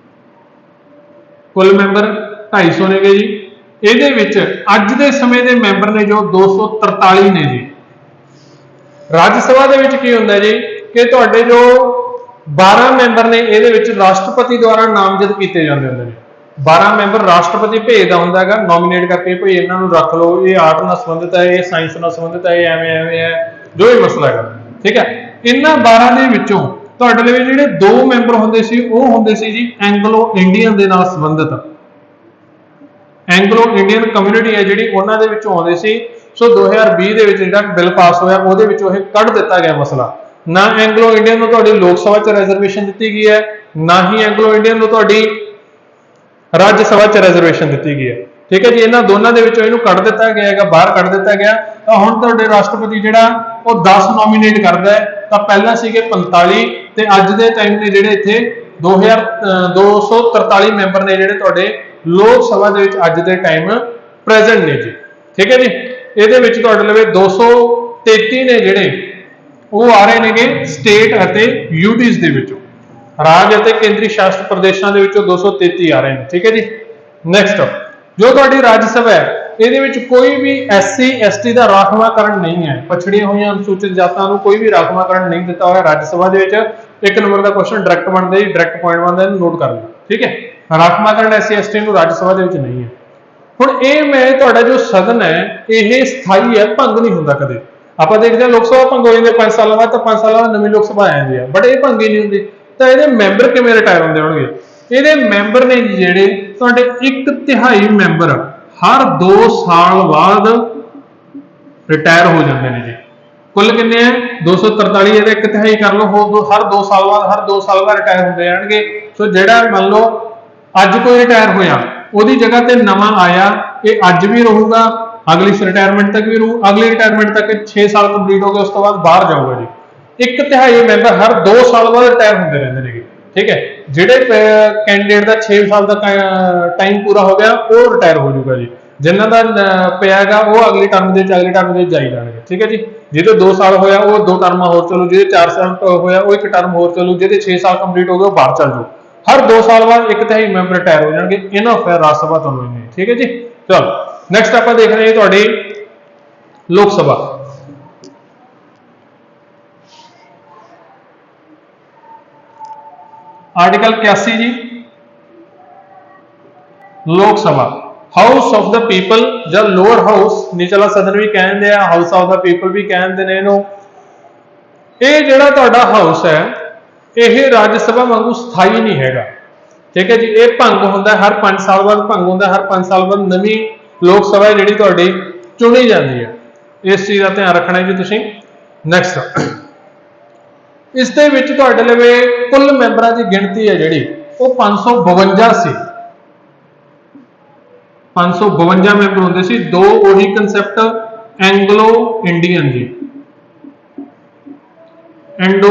ਕੁੱਲ ਮੈਂਬਰ 250 ਨੇਗੇ ਜੀ। ਇਹਦੇ ਵਿੱਚ ਅੱਜ ਦੇ ਸਮੇਂ ਦੇ ਮੈਂਬਰ ਨੇ ਜੋ 243 ਨੇ ਜੀ। ਰਾਜ ਸਭਾ ਦੇ ਵਿੱਚ ਕੀ ਹੁੰਦਾ ਜੀ ਕਿ ਤੁਹਾਡੇ ਜੋ 12 ਮੈਂਬਰ ਨੇ ਇਹਦੇ ਵਿੱਚ ਰਾਸ਼ਟਰਪਤੀ ਦੁਆਰਾ ਨਾਮਜ਼ਦ ਕੀਤੇ ਜਾਂਦੇ ਹੁੰਦੇ ਨੇ। 12 ਮੈਂਬਰ ਰਾਸ਼ਟਰਪਤੀ ਭੇਜਦਾ ਹੁੰਦਾ ਹੈਗਾ, ਨੋਮੀਨੇਟ ਕਰਕੇ ਭਈ ਇਹਨਾਂ ਨੂੰ ਰੱਖ ਲਓ, ਇਹ ਆਰਟ ਨਾਲ ਸੰਬੰਧਿਤ ਹੈ, ਇਹ ਸਾਇੰਸ ਨਾਲ ਸੰਬੰਧਿਤ ਹੈ, ਇਹ ਐਵੇਂ ਐਵੇਂ ਹੈ, ਜੋ ਵੀ ਮਸਲਾ ਹੈਗਾ। ਠੀਕ ਹੈ। ਇਹਨਾਂ 12 ਦੇ ਵਿੱਚੋਂ ਤੁਹਾਡੇ ਲਈ ਜਿਹੜੇ ਦੋ ਮੈਂਬਰ ਹੁੰਦੇ ਸੀ ਉਹ ਹੁੰਦੇ ਸੀ ਜੀ ਐਂਗਲੋ ਇੰਡੀਅਨ ਦੇ ਨਾਲ ਸੰਬੰਧਿਤ। ਐਂਗਲੋ ਇੰਡੀਅਨ ਕਮਿਊਨਿਟੀ ਹੈ ਜਿਹੜੀ, ਉਹਨਾਂ ਦੇ ਵਿੱਚੋਂ ਆਉਂਦੇ ਸੀ। ਸੋ 2020 ਦੇ ਵਿੱਚ ਜਿਹੜਾ ਬਿੱਲ ਪਾਸ ਹੋਇਆ ਉਹਦੇ ਵਿੱਚ ਇਹ ਕੱਢ ਦਿੱਤਾ ਗਿਆ ਮਸਲਾ। ਨਾ ਐਂਗਲੋ ਇੰਡੀਅਨ ਨੂੰ ਤੁਹਾਡੀ ਲੋਕ ਸਭਾ 'ਚ ਰਿਜ਼ਰਵੇਸ਼ਨ ਦਿੱਤੀ ਗਈ ਹੈ, ਨਾ ਹੀ ਐਂਗਲੋ ਇੰਡੀਅਨ ਨੂੰ ਤੁਹਾਡੀ ਰਾਜ ਸਭਾ 'ਚ ਰਿਜ਼ਰਵੇਸ਼ਨ ਦਿੱਤੀ ਗਈ ਹੈ। ਠੀਕ ਹੈ ਜੀ। ਇਹਨਾਂ ਦੋਨਾਂ ਦੇ ਵਿੱਚੋਂ ਇਹਨੂੰ ਕੱਢ ਦਿੱਤਾ ਗਿਆ ਹੈਗਾ, ਬਾਹਰ ਕੱਢ ਦਿੱਤਾ ਗਿਆ। ਤਾਂ ਹੁਣ ਤੁਹਾਡੇ ਰਾਸ਼ਟਰਪਤੀ ਜਿਹੜਾ ਉਹ 10 ਨੋਮੀਨੇਟ ਕਰਦਾ ਹੈ। ਤਾਂ ਪਹਿਲਾਂ ਸੀਗੇ 45 ਤੇ ਅੱਜ ਦੇ ਟਾਈਮ ਨੇ ਜਿਹੜੇ ਇੱਥੇ 243 ਮੈਂਬਰ ਨੇ ਜਿਹੜੇ ਤੁਹਾਡੇ ਲੋਕ ਸਭਾ ਦੇ ਵਿੱਚ ਅੱਜ ਦੇ ਟਾਈਮ ਪ੍ਰੈਜ਼ੈਂਟ ਨੇ ਜੀ। ਠੀਕ ਹੈ ਜੀ। ਇਹਦੇ ਵਿੱਚ ਤੁਹਾਡੇ ਲਈ 233 ਨੇ ਜਿਹੜੇ ਉਹ ਆ ਰਹੇ ਨੇਗੇ ਸਟੇਟ ਅਤੇ ਯੂਟੀਜ਼ ਦੇ ਵਿੱਚੋਂ, ਰਾਜ ਅਤੇ ਕੇਂਦਰੀ ਸ਼ਾਸਿਤ ਪ੍ਰਦੇਸ਼ਾਂ ਦੇ ਵਿੱਚੋਂ 233 ਆ ਰਹੇ ਨੇ। ਠੀਕ ਹੈ ਜੀ। ਨੈਕਸਟ, ਜੋ ਤੁਹਾਡੀ ਰਾਜ ਸਭਾ ਹੈ ਇਹਦੇ ਵਿੱਚ ਕੋਈ ਵੀ SC ST ਦਾ ਰਾਖਵਾਂਕਰਨ ਨਹੀਂ ਹੈ। ਪਛੜੀਆਂ ਹੋਈਆਂ ਅਨੁਸੂਚਿਤ ਜਾਤਾਂ ਨੂੰ ਕੋਈ ਵੀ ਰਾਖਵਾਂਕਰਨ ਨਹੀਂ ਦਿੱਤਾ ਹੋਇਆ ਰਾਜ ਸਭਾ ਦੇ ਵਿੱਚ। ਇੱਕ ਨੰਬਰ ਦਾ ਕੁਐਸਚਨ ਡਾਇਰੈਕਟ ਬਣਦਾ ਜੀ, ਡਾਇਰੈਕਟ ਪੁਆਇੰਟ ਬਣਦਾ, ਇਹਨੂੰ ਨੋਟ ਕਰ ਲਓ। ਠੀਕ ਹੈ। ਰਾਖਵਾਂਕਰਨ SC ST ਨੂੰ ਰਾਜ ਸਭਾ ਦੇ ਵਿੱਚ ਨਹੀਂ ਹੈ। ਹੁਣ ਇਹ ਮੈਂ ਤੁਹਾਡਾ ਜੋ ਸਦਨ ਹੈ ਇਹ ਸਥਾਈ ਹੈ, ਭੰਗ ਨਹੀਂ ਹੁੰਦਾ ਕਦੇ। ਆਪਾਂ ਦੇਖਦੇ ਹਾਂ ਲੋਕ ਸਭਾ ਭੰਗ ਹੋ ਜਾਂਦੀ 5 ਸਾਲਾਂ ਬਾਅਦ, ਤਾਂ 5 ਸਾਲਾਂ ਬਾਅਦ ਨਵੀਂ ਲੋਕ ਸਭਾ ਆ ਜਾਂਦੀ ਹੈ, ਬਟ ਇਹ ਭੰਗ ਹੀ ਨਹੀਂ ਹੁੰਦੀ। ਤਾਂ ਇਹਦੇ ਮੈਂਬਰ ਕਿਵੇਂ ਰਿਟਾਇਰ ਹੁੰਦੇ ਹੋਣਗੇ? ਇਹਦੇ ਮੈਂਬਰ ਨੇ ਜਿਹੜੇ ਤੁਹਾਡੇ 1/3 ਮੈਂਬਰ ਹਰ 2 ਸਾਲ ਬਾਅਦ ਰਿਟਾਇਰ ਹੋ ਜਾਂਦੇ ਨੇ ਜੀ। ਕੁੱਲ ਕਿੰਨੇ ਆ? 243। ਇਹਦਾ 1/3 ਕਰ ਲਓ, ਹਰ 2 ਸਾਲ ਬਾਅਦ ਰਿਟਾਇਰ ਹੁੰਦੇ ਜਾਣਗੇ। ਸੋ ਜਿਹੜਾ ਮੰਨ ਲਓ ਅੱਜ ਕੋਈ ਰਿਟਾਇਰ ਹੋਇਆ, ਉਹਦੀ ਜਗ੍ਹਾ ਤੇ ਨਵਾਂ ਆਇਆ, ਇਹ ਅੱਜ ਵੀ ਰਹੂਗਾ, ਅਗਲੀ ਰਿਟਾਇਰਮੈਂਟ ਤੱਕ ਵੀ ਰਹੂ, ਅਗਲੀ ਰਿਟਾਇਰਮੈਂਟ ਤੱਕ 6 ਸਾਲ ਕੰਪਲੀਟ ਹੋ ਗਏ, ਉਸ ਤੋਂ ਬਾਅਦ ਬਾਹਰ ਜਾਊਗਾ ਜੀ। 1/3 ਮੈਂਬਰ ਹਰ 2 ਸਾਲ ਬਾਅਦ ਰਿਟਾਇਰ ਹੁੰਦੇ ਰਹਿੰਦੇ ਨੇ। ਠੀਕ ਹੈ। ਜਿਹੜੇ ਕੈਂਡੀਡੇਟ ਦਾ 6 ਸਾਲ ਦਾ ਟਾਈਮ ਪੂਰਾ ਹੋ ਗਿਆ ਉਹ ਰਿਟਾਇਰ ਹੋ ਜਾਊਗਾ ਜੀ। ਜਿਨ੍ਹਾਂ ਦਾ ਪਿਆਗਾ ਉਹ ਅਗਲੀ ਟਰਮ ਦੇ ਜਾਈ ਜਾਣਗੇ। ਠੀਕ ਹੈ ਜੀ। ਜਿਹਦੇ 2 ਸਾਲ ਹੋਇਆ ਉਹ 2 ਟਰਮਾਂ ਹੋਰ ਚੱਲੂ, ਜਿਹਦੇ 4 ਸਾਲ ਹੋਇਆ ਉਹ 1 ਟਰਮ ਹੋਰ ਚੱਲੂ, ਜਿਹਦੇ 6 ਸਾਲ ਕੰਪਲੀਟ ਹੋ ਗਏ ਉਹ ਬਾਹਰ ਚੱਲ ਜਾਊ। ਹਰ 2 ਸਾਲ ਬਾਅਦ 1/3 ਮੈਂਬਰ ਰਿਟਾਇਰ ਹੋ ਜਾਣਗੇ। ਇਹਨਾਂ ਫਿਰ ਰਾਜ ਸਭਾ ਤੁਹਾਨੂੰ ਇੰਨੇ। ਠੀਕ ਹੈ ਜੀ। ਚਲੋ ਨੈਕਸਟ ਆਪਾਂ ਦੇਖ ਰਹੇ ਹਾਂ ਤੁਹਾਡੀ ਲੋਕ ਸਭਾ। ਆਰਟੀਕਲ 81 ਜੀ, ਲੋਕ ਸਭਾ ਹਾਊਸ ਆਫ ਦਾ ਪੀਪਲ ਜਾਂ ਲੋਅਰ ਹਾਊਸ, ਨਿਚਲਾ ਸਦਨ ਵੀ ਕਹਿੰਦੇ ਆ, ਹਾਊਸ ਆਫ ਦਾ ਪੀਪਲ ਵੀ ਕਹਿੰਦੇ ਨੇ ਇਹਨੂੰ। ਇਹ ਜਿਹੜਾ ਤੁਹਾਡਾ ਹਾਊਸ ਹੈ ਇਹ ਰਾਜ ਸਭਾ ਵਾਂਗੂ ਸਥਾਈ ਨਹੀਂ ਹੈਗਾ। ਠੀਕ ਹੈ ਜੀ। ਇਹ ਭੰਗ ਹੁੰਦਾ ਹਰ 5 ਸਾਲ ਬਾਅਦ, ਭੰਗ ਹੁੰਦਾ ਹਰ 5 ਸਾਲ ਬਾਅਦ ਨਵੀਂ ਲੋਕ ਸਭਾ ਜਿਹੜੀ ਤੁਹਾਡੀ ਚੁਣੀ ਜਾਂਦੀ ਹੈ। ਇਸ ਚੀਜ਼ ਦਾ ਧਿਆਨ ਰੱਖਣਾ ਜੀ ਤੁਸੀਂ। ਨੈਕਸਟ, ਇਸ ਦੇ ਵਿੱਚ ਤੁਹਾਡੇ ਲਈ ਕੁੱਲ ਮੈਂਬਰਾਂ ਦੀ ਗਿਣਤੀ ਹੈ ਜਿਹੜੀ ਉਹ 552 ਸੀ। 552 ਮੈਂਬਰ ਹੁੰਦੇ ਸੀ। ਦੋ ਉਹੀ ਕਨਸੈਪਟ ਐਂਗਲੋ ਇੰਡੀਅਨ ਜੀ, ਐਂਗਲੋ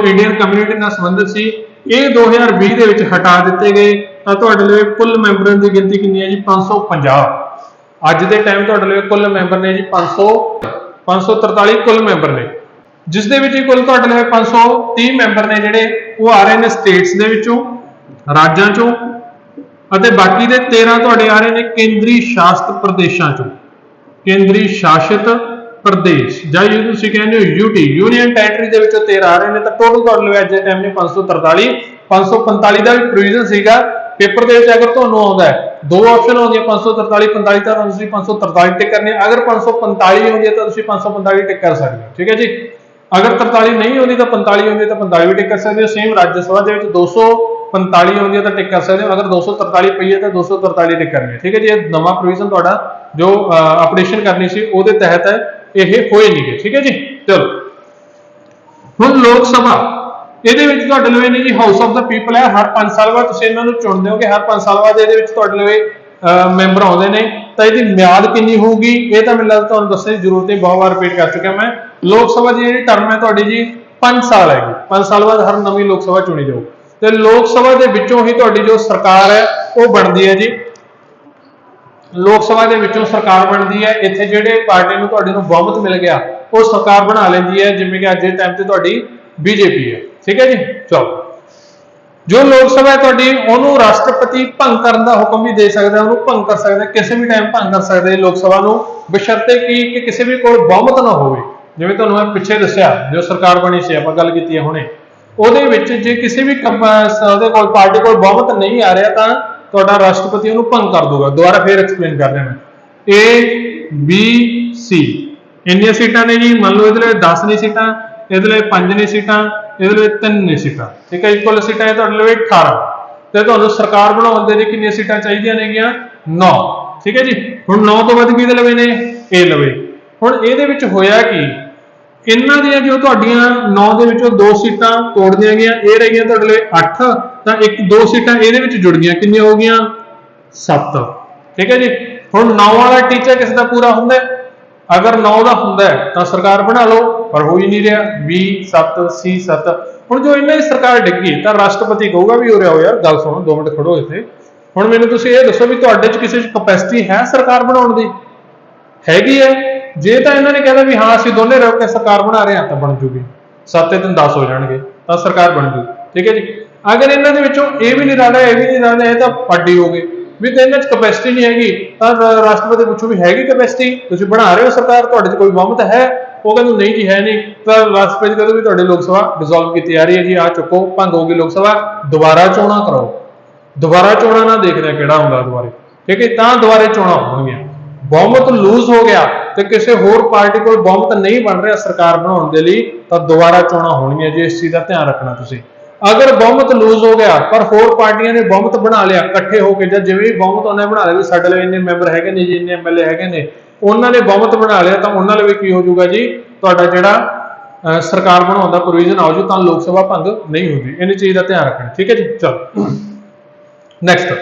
ਇੰਡੀਅਨ ਕਮਿਊਨਿਟੀ ਨਾਲ ਸੰਬੰਧਿਤ ਸੀ। ਇਹ 2020 ਦੇ ਵਿੱਚ ਹਟਾ ਦਿੱਤੇ ਗਏ। ਤਾਂ ਤੁਹਾਡੇ ਲਈ ਕੁੱਲ ਮੈਂਬਰਾਂ ਦੀ ਗਿਣਤੀ ਕਿੰਨੀ ਹੈ ਜੀ? 550। ਅੱਜ ਦੇ ਟਾਈਮ ਤੁਹਾਡੇ ਲਈ ਕੁੱਲ ਮੈਂਬਰ ਨੇ ਜੀ 543 ਕੁੱਲ ਮੈਂਬਰ ਨੇ, ਜਿਸ ਦੇ ਵਿੱਚ ਕੁੱਲ ਤੁਹਾਡੇ ਲਈ 530 ਮੈਂਬਰ ਨੇ ਜਿਹੜੇ ਉਹ ਆ ਰਹੇ ਨੇ ਸਟੇਟਸ ਦੇ ਵਿੱਚੋਂ, ਰਾਜਾਂ ਚੋਂ, ਅਤੇ ਬਾਕੀ ਦੇ 13 ਤੁਹਾਡੇ ਆ ਰਹੇ ਨੇ ਕੇਂਦਰੀ ਸ਼ਾਸਿਤ ਪ੍ਰਦੇਸ਼ਾਂ ਚੋਂ। ਕੇਂਦਰੀ ਸ਼ਾਸਿਤ ਪ੍ਰਦੇਸ਼ ਜਾਂ ਜਿਹਨੂੰ ਤੁਸੀਂ ਕਹਿੰਦੇ ਹੋ ਯੂਟੀ, ਯੂਨੀਅਨ ਟੈਰੀਟਰੀ ਦੇ ਵਿੱਚੋਂ 13 ਆ ਰਹੇ ਨੇ। ਤਾਂ ਟੋਟਲ ਤੁਹਾਡੇ ਲਈ ਅੱਜ ਦੇ ਟਾਈਮ ਨੇ 543। 545 ਦਾ ਵੀ ਪ੍ਰੋਵੀਜ਼ਨ ਸੀਗਾ ਪੇਪਰ ਦੇ ਵਿੱਚ, ਅਗਰ ਤੁਹਾਨੂੰ ਆਉਂਦਾ ਹੈ ਦੋ ਆਪਸ਼ਨ ਆਉਂਦੀਆਂ 543 45 ਤਾਂ ਤੁਸੀਂ 543 ਟਿਕ ਕਰਨੀ ਹੈ। ਅਗਰ 545 ਆਉਂਦੀ ਹੈ ਤਾਂ ਤੁਸੀਂ 545 ਟਿਕ ਕਰ ਸਕਦੇ ਹੋ, ਠੀਕ ਹੈ ਜੀ। ਅਗਰ 43 ਨਹੀਂ ਆਉਂਦੀ ਤਾਂ 45 ਆਉਂਦੀ ਤਾਂ 45 ਵੀ ਟਿਕ ਕਰ ਸਕਦੇ ਹੋ। ਸੇਮ ਰਾਜ ਸਭਾ ਦੇ ਵਿੱਚ 245 ਆਉਂਦੀ ਹੈ ਤਾਂ ਟਿਕ ਕਰ ਸਕਦੇ ਹੋ। ਅਗਰ 243 ਪਈ ਹੈ ਤਾਂ 243 ਟਿਕ ਕਰਨੀ ਹੈ, ਠੀਕ ਹੈ ਜੀ। ਇਹ ਨਵਾਂ ਪ੍ਰੋਵੀਜ਼ਨ ਤੁਹਾਡਾ ਜੋ ਅਪਡੇਸ਼ਨ ਕਰਨੀ ਸੀ ਉਹਦੇ ਤਹਿਤ ਇਹ ਹੋਏ ਨਹੀਂਗੇ, ਠੀਕ ਹੈ ਜੀ। ਚਲੋ ਹੁਣ ਲੋਕ ਸਭਾ, ਇਹਦੇ ਵਿੱਚ ਤੁਹਾਡੇ ਲਈ ਨੇ ਜੀ ਹਾਊਸ ਆਫ ਦਾ ਪੀਪਲ ਹੈ। ਹਰ 5 ਸਾਲ ਬਾਅਦ ਤੁਸੀਂ ਇਹਨਾਂ ਨੂੰ ਚੁਣਦੇ ਹੋਗੇ। ਹਰ 5 ਸਾਲ ਬਾਅਦ ਇਹਦੇ ਵਿੱਚ ਤੁਹਾਡੇ ਲਈ ਮੈਂਬਰ ਆਉਂਦੇ ਨੇ। ਤਾਂ ਇਹਦੀ ਮਿਆਦ ਕਿੰਨੀ ਹੋਊਗੀ ਇਹ ਤਾਂ ਮੈਨੂੰ ਲੱਗਦਾ ਤੁਹਾਨੂੰ ਦੱਸਣ ਦੀ ਜ਼ਰੂਰਤ ਨਹੀਂ, ਬਹੁਤ ਵਾਰ ਰਿਪੀਟ ਕਰ ਚੁੱਕਿਆ ਮੈਂ। ਲੋਕ ਸਭਾ ਦੀ ਜਿਹੜੀ ਟਰਮ ਹੈ ਤੁਹਾਡੀ ਜੀ 5 ਸਾਲ ਹੈਗੀ। 5 ਸਾਲ ਬਾਅਦ ਹਰ ਨਵੀਂ ਲੋਕ ਸਭਾ ਚੁਣੀ ਜਾਊ। ਤੇ ਲੋਕ ਸਭਾ ਦੇ ਵਿੱਚੋਂ ਹੀ ਤੁਹਾਡੀ ਜੋ ਸਰਕਾਰ ਹੈ ਉਹ ਬਣਦੀ ਹੈ ਜੀ। ਲੋਕ ਸਭਾ ਦੇ ਵਿੱਚੋਂ ਸਰਕਾਰ ਬਣਦੀ ਹੈ। ਇੱਥੇ ਜਿਹੜੇ ਪਾਰਟੀ ਨੂੰ ਤੁਹਾਡੇ ਨੂੰ ਬਹੁਮਤ ਮਿਲ ਗਿਆ ਉਹ ਸਰਕਾਰ ਬਣਾ ਲੈਂਦੀ ਹੈ, ਜਿਵੇਂ ਕਿ ਅੱਜ ਦੇ ਟਾਈਮ ਤੇ ਤੁਹਾਡੀ ਬੀਜੇਪੀ ਹੈ, ਠੀਕ ਹੈ ਜੀ। ਚਲੋ ਜੋ ਲੋਕ ਸਭਾ ਹੈ ਤੁਹਾਡੀ, ਉਹਨੂੰ ਰਾਸ਼ਟਰਪਤੀ ਭੰਗ ਕਰਨ ਦਾ ਹੁਕਮ ਵੀ ਦੇ ਸਕਦਾ, ਉਹਨੂੰ ਭੰਗ ਕਰ ਸਕਦਾ, ਕਿਸੇ ਵੀ ਟਾਈਮ ਭੰਗ ਕਰ ਸਕਦੇ ਲੋਕ ਸਭਾ ਨੂੰ, ਬਸ਼ਰਤੇ ਕਿ ਕਿਸੇ ਵੀ ਕੋਲ ਬਹੁਮਤ ਨਾ ਹੋਵੇ। ਜਿਵੇਂ ਤੁਹਾਨੂੰ ਮੈਂ ਪਿੱਛੇ ਦੱਸਿਆ ਜੋ ਸਰਕਾਰ ਬਣੀ ਸੀ, ਆਪਾਂ ਗੱਲ ਕੀਤੀ ਹੈ ਹੁਣੇ, ਉਹਦੇ ਵਿੱਚ ਜੇ ਕਿਸੇ ਵੀ ਉਹਦੇ ਕੋਲ ਪਾਰਟੀ ਕੋਲ ਬਹੁਮਤ ਨਹੀਂ ਆ ਰਿਹਾ ਤਾਂ ਤੁਹਾਡਾ ਰਾਸ਼ਟਰਪਤੀ ਉਹਨੂੰ ਭੰਗ ਕਰ ਦੂਗਾ। ਦੁਬਾਰਾ ਫੇਰ ਐਕਸਪਲੇਨ ਕਰ ਰਿਹਾ ਮੈਂ। A B C ਇੰਨੀਆਂ ਸੀਟਾਂ ਨੇ ਜੀ। ਮੰਨ ਲਓ ਇਹਦੇ ਲਈ 10 ਨੇ ਸੀਟਾਂ, ਇਹਦੇ ਲਈ 5 ਨੇ ਸੀਟਾਂ, ਇਹਦੇ ਲਈ 3 ਨੇ ਸੀਟਾਂ, ਠੀਕ ਹੈ। ਕੁੱਲ ਸੀਟਾਂ ਹੈ ਤੁਹਾਡੇ ਲਈ 18। ਤੇ ਤੁਹਾਨੂੰ ਸਰਕਾਰ ਬਣਾਉਣ ਦੇ ਲਈ ਕਿੰਨੀਆਂ ਸੀਟਾਂ ਚਾਹੀਦੀਆਂ ਨੇਗੀਆਂ? 9, ਠੀਕ ਹੈ ਜੀ। ਹੁਣ 9 ਤੋਂ ਵੱਧ ਕਿਹਦੇ ਲਵੇ ਨੇ? ਇਹ ਲਵੇ। ਹੁਣ ਇਹਦੇ ਵਿੱਚ ਹੋਇਆ ਕੀ, ਇਹਨਾਂ ਦੀਆਂ ਜੋ ਤੁਹਾਡੀਆਂ 9 ਦੇ ਵਿੱਚੋਂ 2 ਸੀਟਾਂ ਤੋੜ ਦੀਆਂ ਗਈਆਂ, ਇਹ ਰਹਿ ਗਈਆਂ ਤੁਹਾਡੇ ਲਈ 8। ਤਾਂ 2 ਸੀਟਾਂ ਇਹਦੇ ਵਿੱਚ ਜੁੜ ਗਈਆਂ, ਕਿੰਨੀਆਂ ਹੋ ਗਈਆਂ? 7, ਠੀਕ ਹੈ ਜੀ। ਹੁਣ 9 ਵਾਲਾ ਟੀਚਾ ਕਿਸ ਦਾ ਪੂਰਾ ਹੁੰਦਾ? ਅਗਰ 9 ਦਾ ਹੁੰਦਾ ਤਾਂ ਸਰਕਾਰ ਬਣਾ ਲਓ, ਪਰ ਹੋ ਹੀ ਨਹੀਂ ਰਿਹਾ। B 7 C 7। ਹੁਣ ਜੋ ਇਹਨਾਂ ਦੀ ਸਰਕਾਰ ਡਿੱਗੀ ਤਾਂ ਰਾਸ਼ਟਰਪਤੀ ਕਹੂਗਾ ਵੀ ਉਰੇ ਆਓ ਯਾਰ, ਗੱਲ ਸੁਣੋ, 2 ਮਿੰਟ ਖੜੋ ਇੱਥੇ। ਹੁਣ ਮੈਨੂੰ ਤੁਸੀਂ ਇਹ ਦੱਸੋ ਵੀ ਤੁਹਾਡੇ 'ਚ ਕਿਸੇ 'ਚ ਕਪੈਸਿਟੀ ਹੈ ਸਰਕਾਰ ਬਣਾਉਣ ਦੀ? ਹੈਗੀ ਹੈ? ਜੇ ਤਾਂ ਇਹਨਾਂ ਨੇ ਕਹਿੰਦਾ ਵੀ ਹਾਂ ਅਸੀਂ ਦੋਨੇ ਰਲ ਕੇ ਸਰਕਾਰ ਬਣਾ ਰਹੇ ਹਾਂ ਤਾਂ ਬਣ ਜੂਗੀ, 7 ਤੇ 10 ਹੋ ਜਾਣਗੇ ਤਾਂ ਸਰਕਾਰ ਬਣ ਜੂ, ਠੀਕ ਹੈ ਜੀ। ਅਗਰ ਇਹਨਾਂ ਦੇ ਵਿੱਚੋਂ ਇਹ ਵੀ ਨਹੀਂ ਰਲ ਰਿਹਾ, ਇਹ ਵੀ ਨਹੀਂ ਰਲ ਰਿਹਾ, ਇਹ ਤਾਂ ਪਾਰਟੀ ਹੋ ਗਈ ਵੀ ਤੇ ਇਹਨਾਂ 'ਚ ਕਪੈਸਿਟੀ ਨਹੀਂ ਹੈਗੀ। ਤਾਂ ਰਾਸ਼ਟਰਪਤੀ ਪੁੱਛੋ ਵੀ ਹੈਗੀ ਕਪੈਸਿਟੀ, ਤੁਸੀਂ ਬਣਾ ਰਹੇ ਹੋ ਸਰਕਾਰ, ਤੁਹਾਡੇ 'ਚ ਕੋਈ ਬਹੁਮਤ ਹੈ? ਉਹ ਕਹਿੰਦੇ ਨਹੀਂ ਜੀ ਹੈ ਨਹੀਂ। ਤਾਂ ਰਾਸ਼ਟਰਪਤੀ ਕਹਿੰਦੇ ਵੀ ਤੁਹਾਡੀ ਲੋਕ ਸਭਾ ਡਿਸੋਲਵ ਕੀਤੀ ਜਾ ਰਹੀ ਹੈ ਜੀ, ਆ ਚੁੱਕੋ, ਭੰਗ ਹੋ ਗਈ ਲੋਕ ਸਭਾ, ਦੁਬਾਰਾ ਚੋਣਾਂ ਕਰਾਓ। ਦੁਬਾਰਾ ਚੋਣਾਂ ਨਾ ਦੇਖਦੇ ਕਿਹੜਾ ਹੁੰਦਾ ਦੁਬਾਰੇ, ਠੀਕ ਹੈ। ਤਾਂ ਦੁਬਾਰੇ ਚੋਣਾਂ ਹੋਣਗੀਆਂ। ਬਹੁਮਤ ਲੂਜ਼ ਹੋ ਗਿਆ ਤੇ ਕਿਸੇ ਹੋਰ ਪਾਰਟੀ ਕੋਲ ਬਹੁਮਤ ਨਹੀਂ ਬਣ ਰਿਹਾ ਸਰਕਾਰ ਬਣਾਉਣ ਦੇ ਲਈ ਤਾਂ ਦੁਬਾਰਾ ਚੋਣਾਂ ਹੋਣਗੀਆਂ ਜੀ। ਇਸ ਚੀਜ਼ ਦਾ ਧਿਆਨ ਰੱਖਣਾ ਤੁਸੀਂ। ਅਗਰ ਬਹੁਮਤ ਲੂਜ਼ ਹੋ ਗਿਆ ਪਰ ਹੋਰ ਪਾਰਟੀਆਂ ਨੇ ਬਹੁਮਤ ਬਣਾ ਲਿਆ ਇਕੱਠੇ ਹੋ ਕੇ, ਜਾਂ ਜਿਵੇਂ ਵੀ ਬਹੁਮਤ ਉਹਨੇ ਬਣਾ ਲਿਆ ਵੀ ਸਾਡੇ ਲਈ ਇੰਨੇ ਮੈਂਬਰ ਹੈਗੇ ਨੇ ਜੀ, ਇੰਨੇ ਐਮਐਲਏ ਹੈਗੇ ਨੇ, ਉਹਨਾਂ ਨੇ ਬਹੁਮਤ ਬਣਾ ਲਿਆ, ਤਾਂ ਉਹਨਾਂ ਲਈ ਵੀ ਕੀ ਹੋ ਜਾਊਗਾ ਜੀ, ਤੁਹਾਡਾ ਜਿਹੜਾ ਸਰਕਾਰ ਬਣਾਉਣ ਦਾ ਪ੍ਰੋਵੀਜ਼ਨ ਆਉ ਜੂ, ਤਾਂ ਲੋਕ ਸਭਾ ਭੰਗ ਨਹੀਂ ਹੁੰਦੀ। ਇਹਨੀ ਚੀਜ਼ ਦਾ ਧਿਆਨ ਰੱਖਣਾ, ਠੀਕ ਹੈ ਜੀ। ਚਲੋ ਨੈਕਸਟ,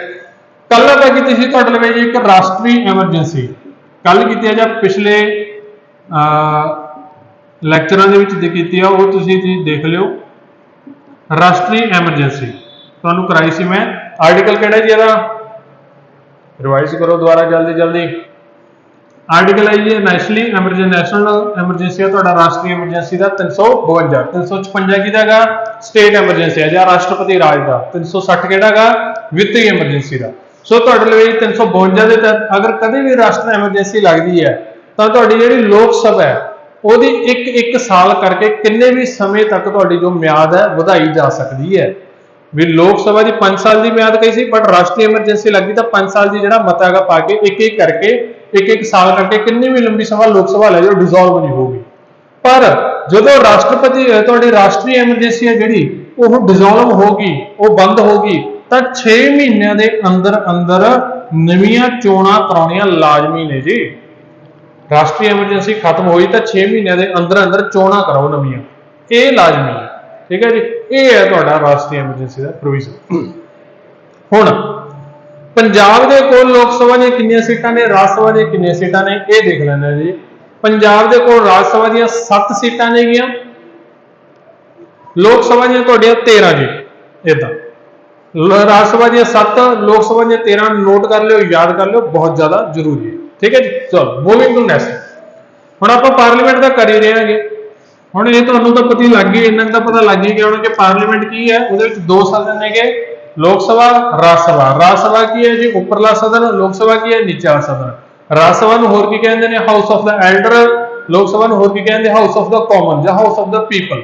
ਕੱਲ ਆਪਾਂ ਕੀਤੀ ਸੀ ਤੁਹਾਡੇ ਲਈ ਜੀ ਇੱਕ ਰਾਸ਼ਟਰੀ ਐਮਰਜੈਂਸੀ। ਕੱਲ ਕੀਤੀ ਹੈ ਜਾਂ ਪਿਛਲੇ ਲੈਕਚਰਾਂ ਦੇ ਵਿੱਚ ਕੀਤੀ ਆ, ਉਹ ਤੁਸੀਂ ਦੇਖ ਲਿਓ। ਰਾਸ਼ਟਰੀ ਐਮਰਜੈਂਸੀ ਤੁਹਾਨੂੰ ਕਰਾਈ ਸੀ ਮੈਂ। ਆਰਟੀਕਲ ਕਿਹੜਾ ਜੀ ਇਹਦਾ? ਰਿਵਾਈਜ਼ ਕਰੋ ਦੁਬਾਰਾ ਜਲਦੀ ਜਲਦੀ। ਆਰਟੀਕਲ ਹੈ ਜੀ ਨੈਸ਼ਨਲ ਐਮਰਜੈਂਸੀ ਹੈ ਤੁਹਾਡਾ, ਰਾਸ਼ਟਰੀ ਐਮਰਜੈਂਸੀ ਦਾ 352। 356 ਕਿਹਦਾ ਹੈਗਾ? ਸਟੇਟ ਐਮਰਜੈਂਸੀ ਹੈ ਜਾਂ ਰਾਸ਼ਟਰਪਤੀ ਰਾਜ ਦਾ। 360 ਕਿਹੜਾ ਹੈਗਾ? ਵਿੱਤੀ ਐਮਰਜੈਂਸੀ ਦਾ। ਸੋ ਤੁਹਾਡੇ ਲਈ 352 ਦੇ ਤਹਿਤ ਅਗਰ ਕਦੇ ਵੀ ਰਾਸ਼ਟਰੀ ਐਮਰਜੈਂਸੀ ਲੱਗਦੀ ਹੈ ਤਾਂ ਤੁਹਾਡੀ ਜਿਹੜੀ ਲੋਕ ਸਭਾ ਹੈ ਉਹਦੀ ਇੱਕ ਸਾਲ ਕਰਕੇ ਕਿੰਨੇ ਵੀ ਸਮੇਂ ਤੱਕ ਤੁਹਾਡੀ ਜੋ ਮਿਆਦ ਹੈ ਵਧਾਈ ਜਾ ਸਕਦੀ ਹੈ। ਵੀ ਲੋਕ ਸਭਾ ਦੀ 5 ਸਾਲ ਦੀ ਮਿਆਦ ਕਹੀ ਸੀ, ਬਟ ਰਾਸ਼ਟਰੀ ਐਮਰਜੈਂਸੀ ਲੱਗੀ ਤਾਂ 5 ਸਾਲ ਦੀ ਜਿਹੜਾ ਮਤਾ ਹੈਗਾ ਪਾ ਕੇ ਇੱਕ ਕਰਕੇ ਇੱਕ ਸਾਲ ਕਰਕੇ ਕਿੰਨੀ ਵੀ ਲੰਬੀ ਸਭਾ ਲੋਕ ਸਭਾ ਲੈ ਜਾਓ ਡਿਸੋਲਵ ਨਹੀਂ ਹੋਊਗੀ। ਪਰ ਜਦੋਂ ਰਾਸ਼ਟਰਪਤੀ ਤੁਹਾਡੀ ਰਾਸ਼ਟਰੀ ਐਮਰਜੈਂਸੀ ਹੈ ਜਿਹੜੀ ਉਹ ਡਿਸੋਲਵ ਹੋਗੀ, ਉਹ ਬੰਦ ਹੋਗੀ, ਤਾਂ 6 ਮਹੀਨਿਆਂ ਦੇ ਅੰਦਰ ਅੰਦਰ ਨਵੀਆਂ ਚੋਣਾਂ ਕਰਾਉਣੀਆਂ ਲਾਜ਼ਮੀ ਨੇ ਜੀ। ਰਾਸ਼ਟਰੀ ਐਮਰਜੈਂਸੀ ਖਤਮ ਹੋਈ ਤਾਂ 6 ਮਹੀਨਿਆਂ ਦੇ ਅੰਦਰ ਅੰਦਰ ਚੋਣਾਂ ਕਰਾਓ ਨਵੀਆਂ, ਇਹ ਲਾਜ਼ਮੀ ਹੈ, ਠੀਕ ਹੈ ਜੀ। ਇਹ ਹੈ ਤੁਹਾਡਾ ਰਾਸ਼ਟਰੀ ਐਮਰਜੈਂਸੀ ਦਾ ਪ੍ਰੋਵੀਜ਼ਨ। ਹੁਣ पंजाब के कोल लोक सभा दी कितनी सीटां ने, राज सभा दी कितनी सीटां ने, ये देख लेना जी। पंजाब के कोल राज सभा दी 7 सीटां ने, लोक सभा दी 13 जी। इदा राज सभा दी 7, लोक सभा दी 13। नोट कर लो, याद कर लो, बहुत ज्यादा जरूरी है। ठीक है जी। चलो मूविंग टू नेक्स्ट। हुण आपां पार्लीमेंट का कर ही रहे हैं। हुण ये तुहानूं तां पता लग गई, इन्ना तां पता लग ही गया होना कि पार्लीमेंट की है। उहदे विच 2 सदन ने, लोक सभा, राज सभा। राज सभा की है जी उपरला सदन, लोक सभा की है नीचला सदन। राज सभा नूं होर की कहंदे ने, हाउस ऑफ द एल्डर। लोक सभा नूं होर की कहंदे, हाउस ऑफ द कॉमन जां हाउस ऑफ द पीपल।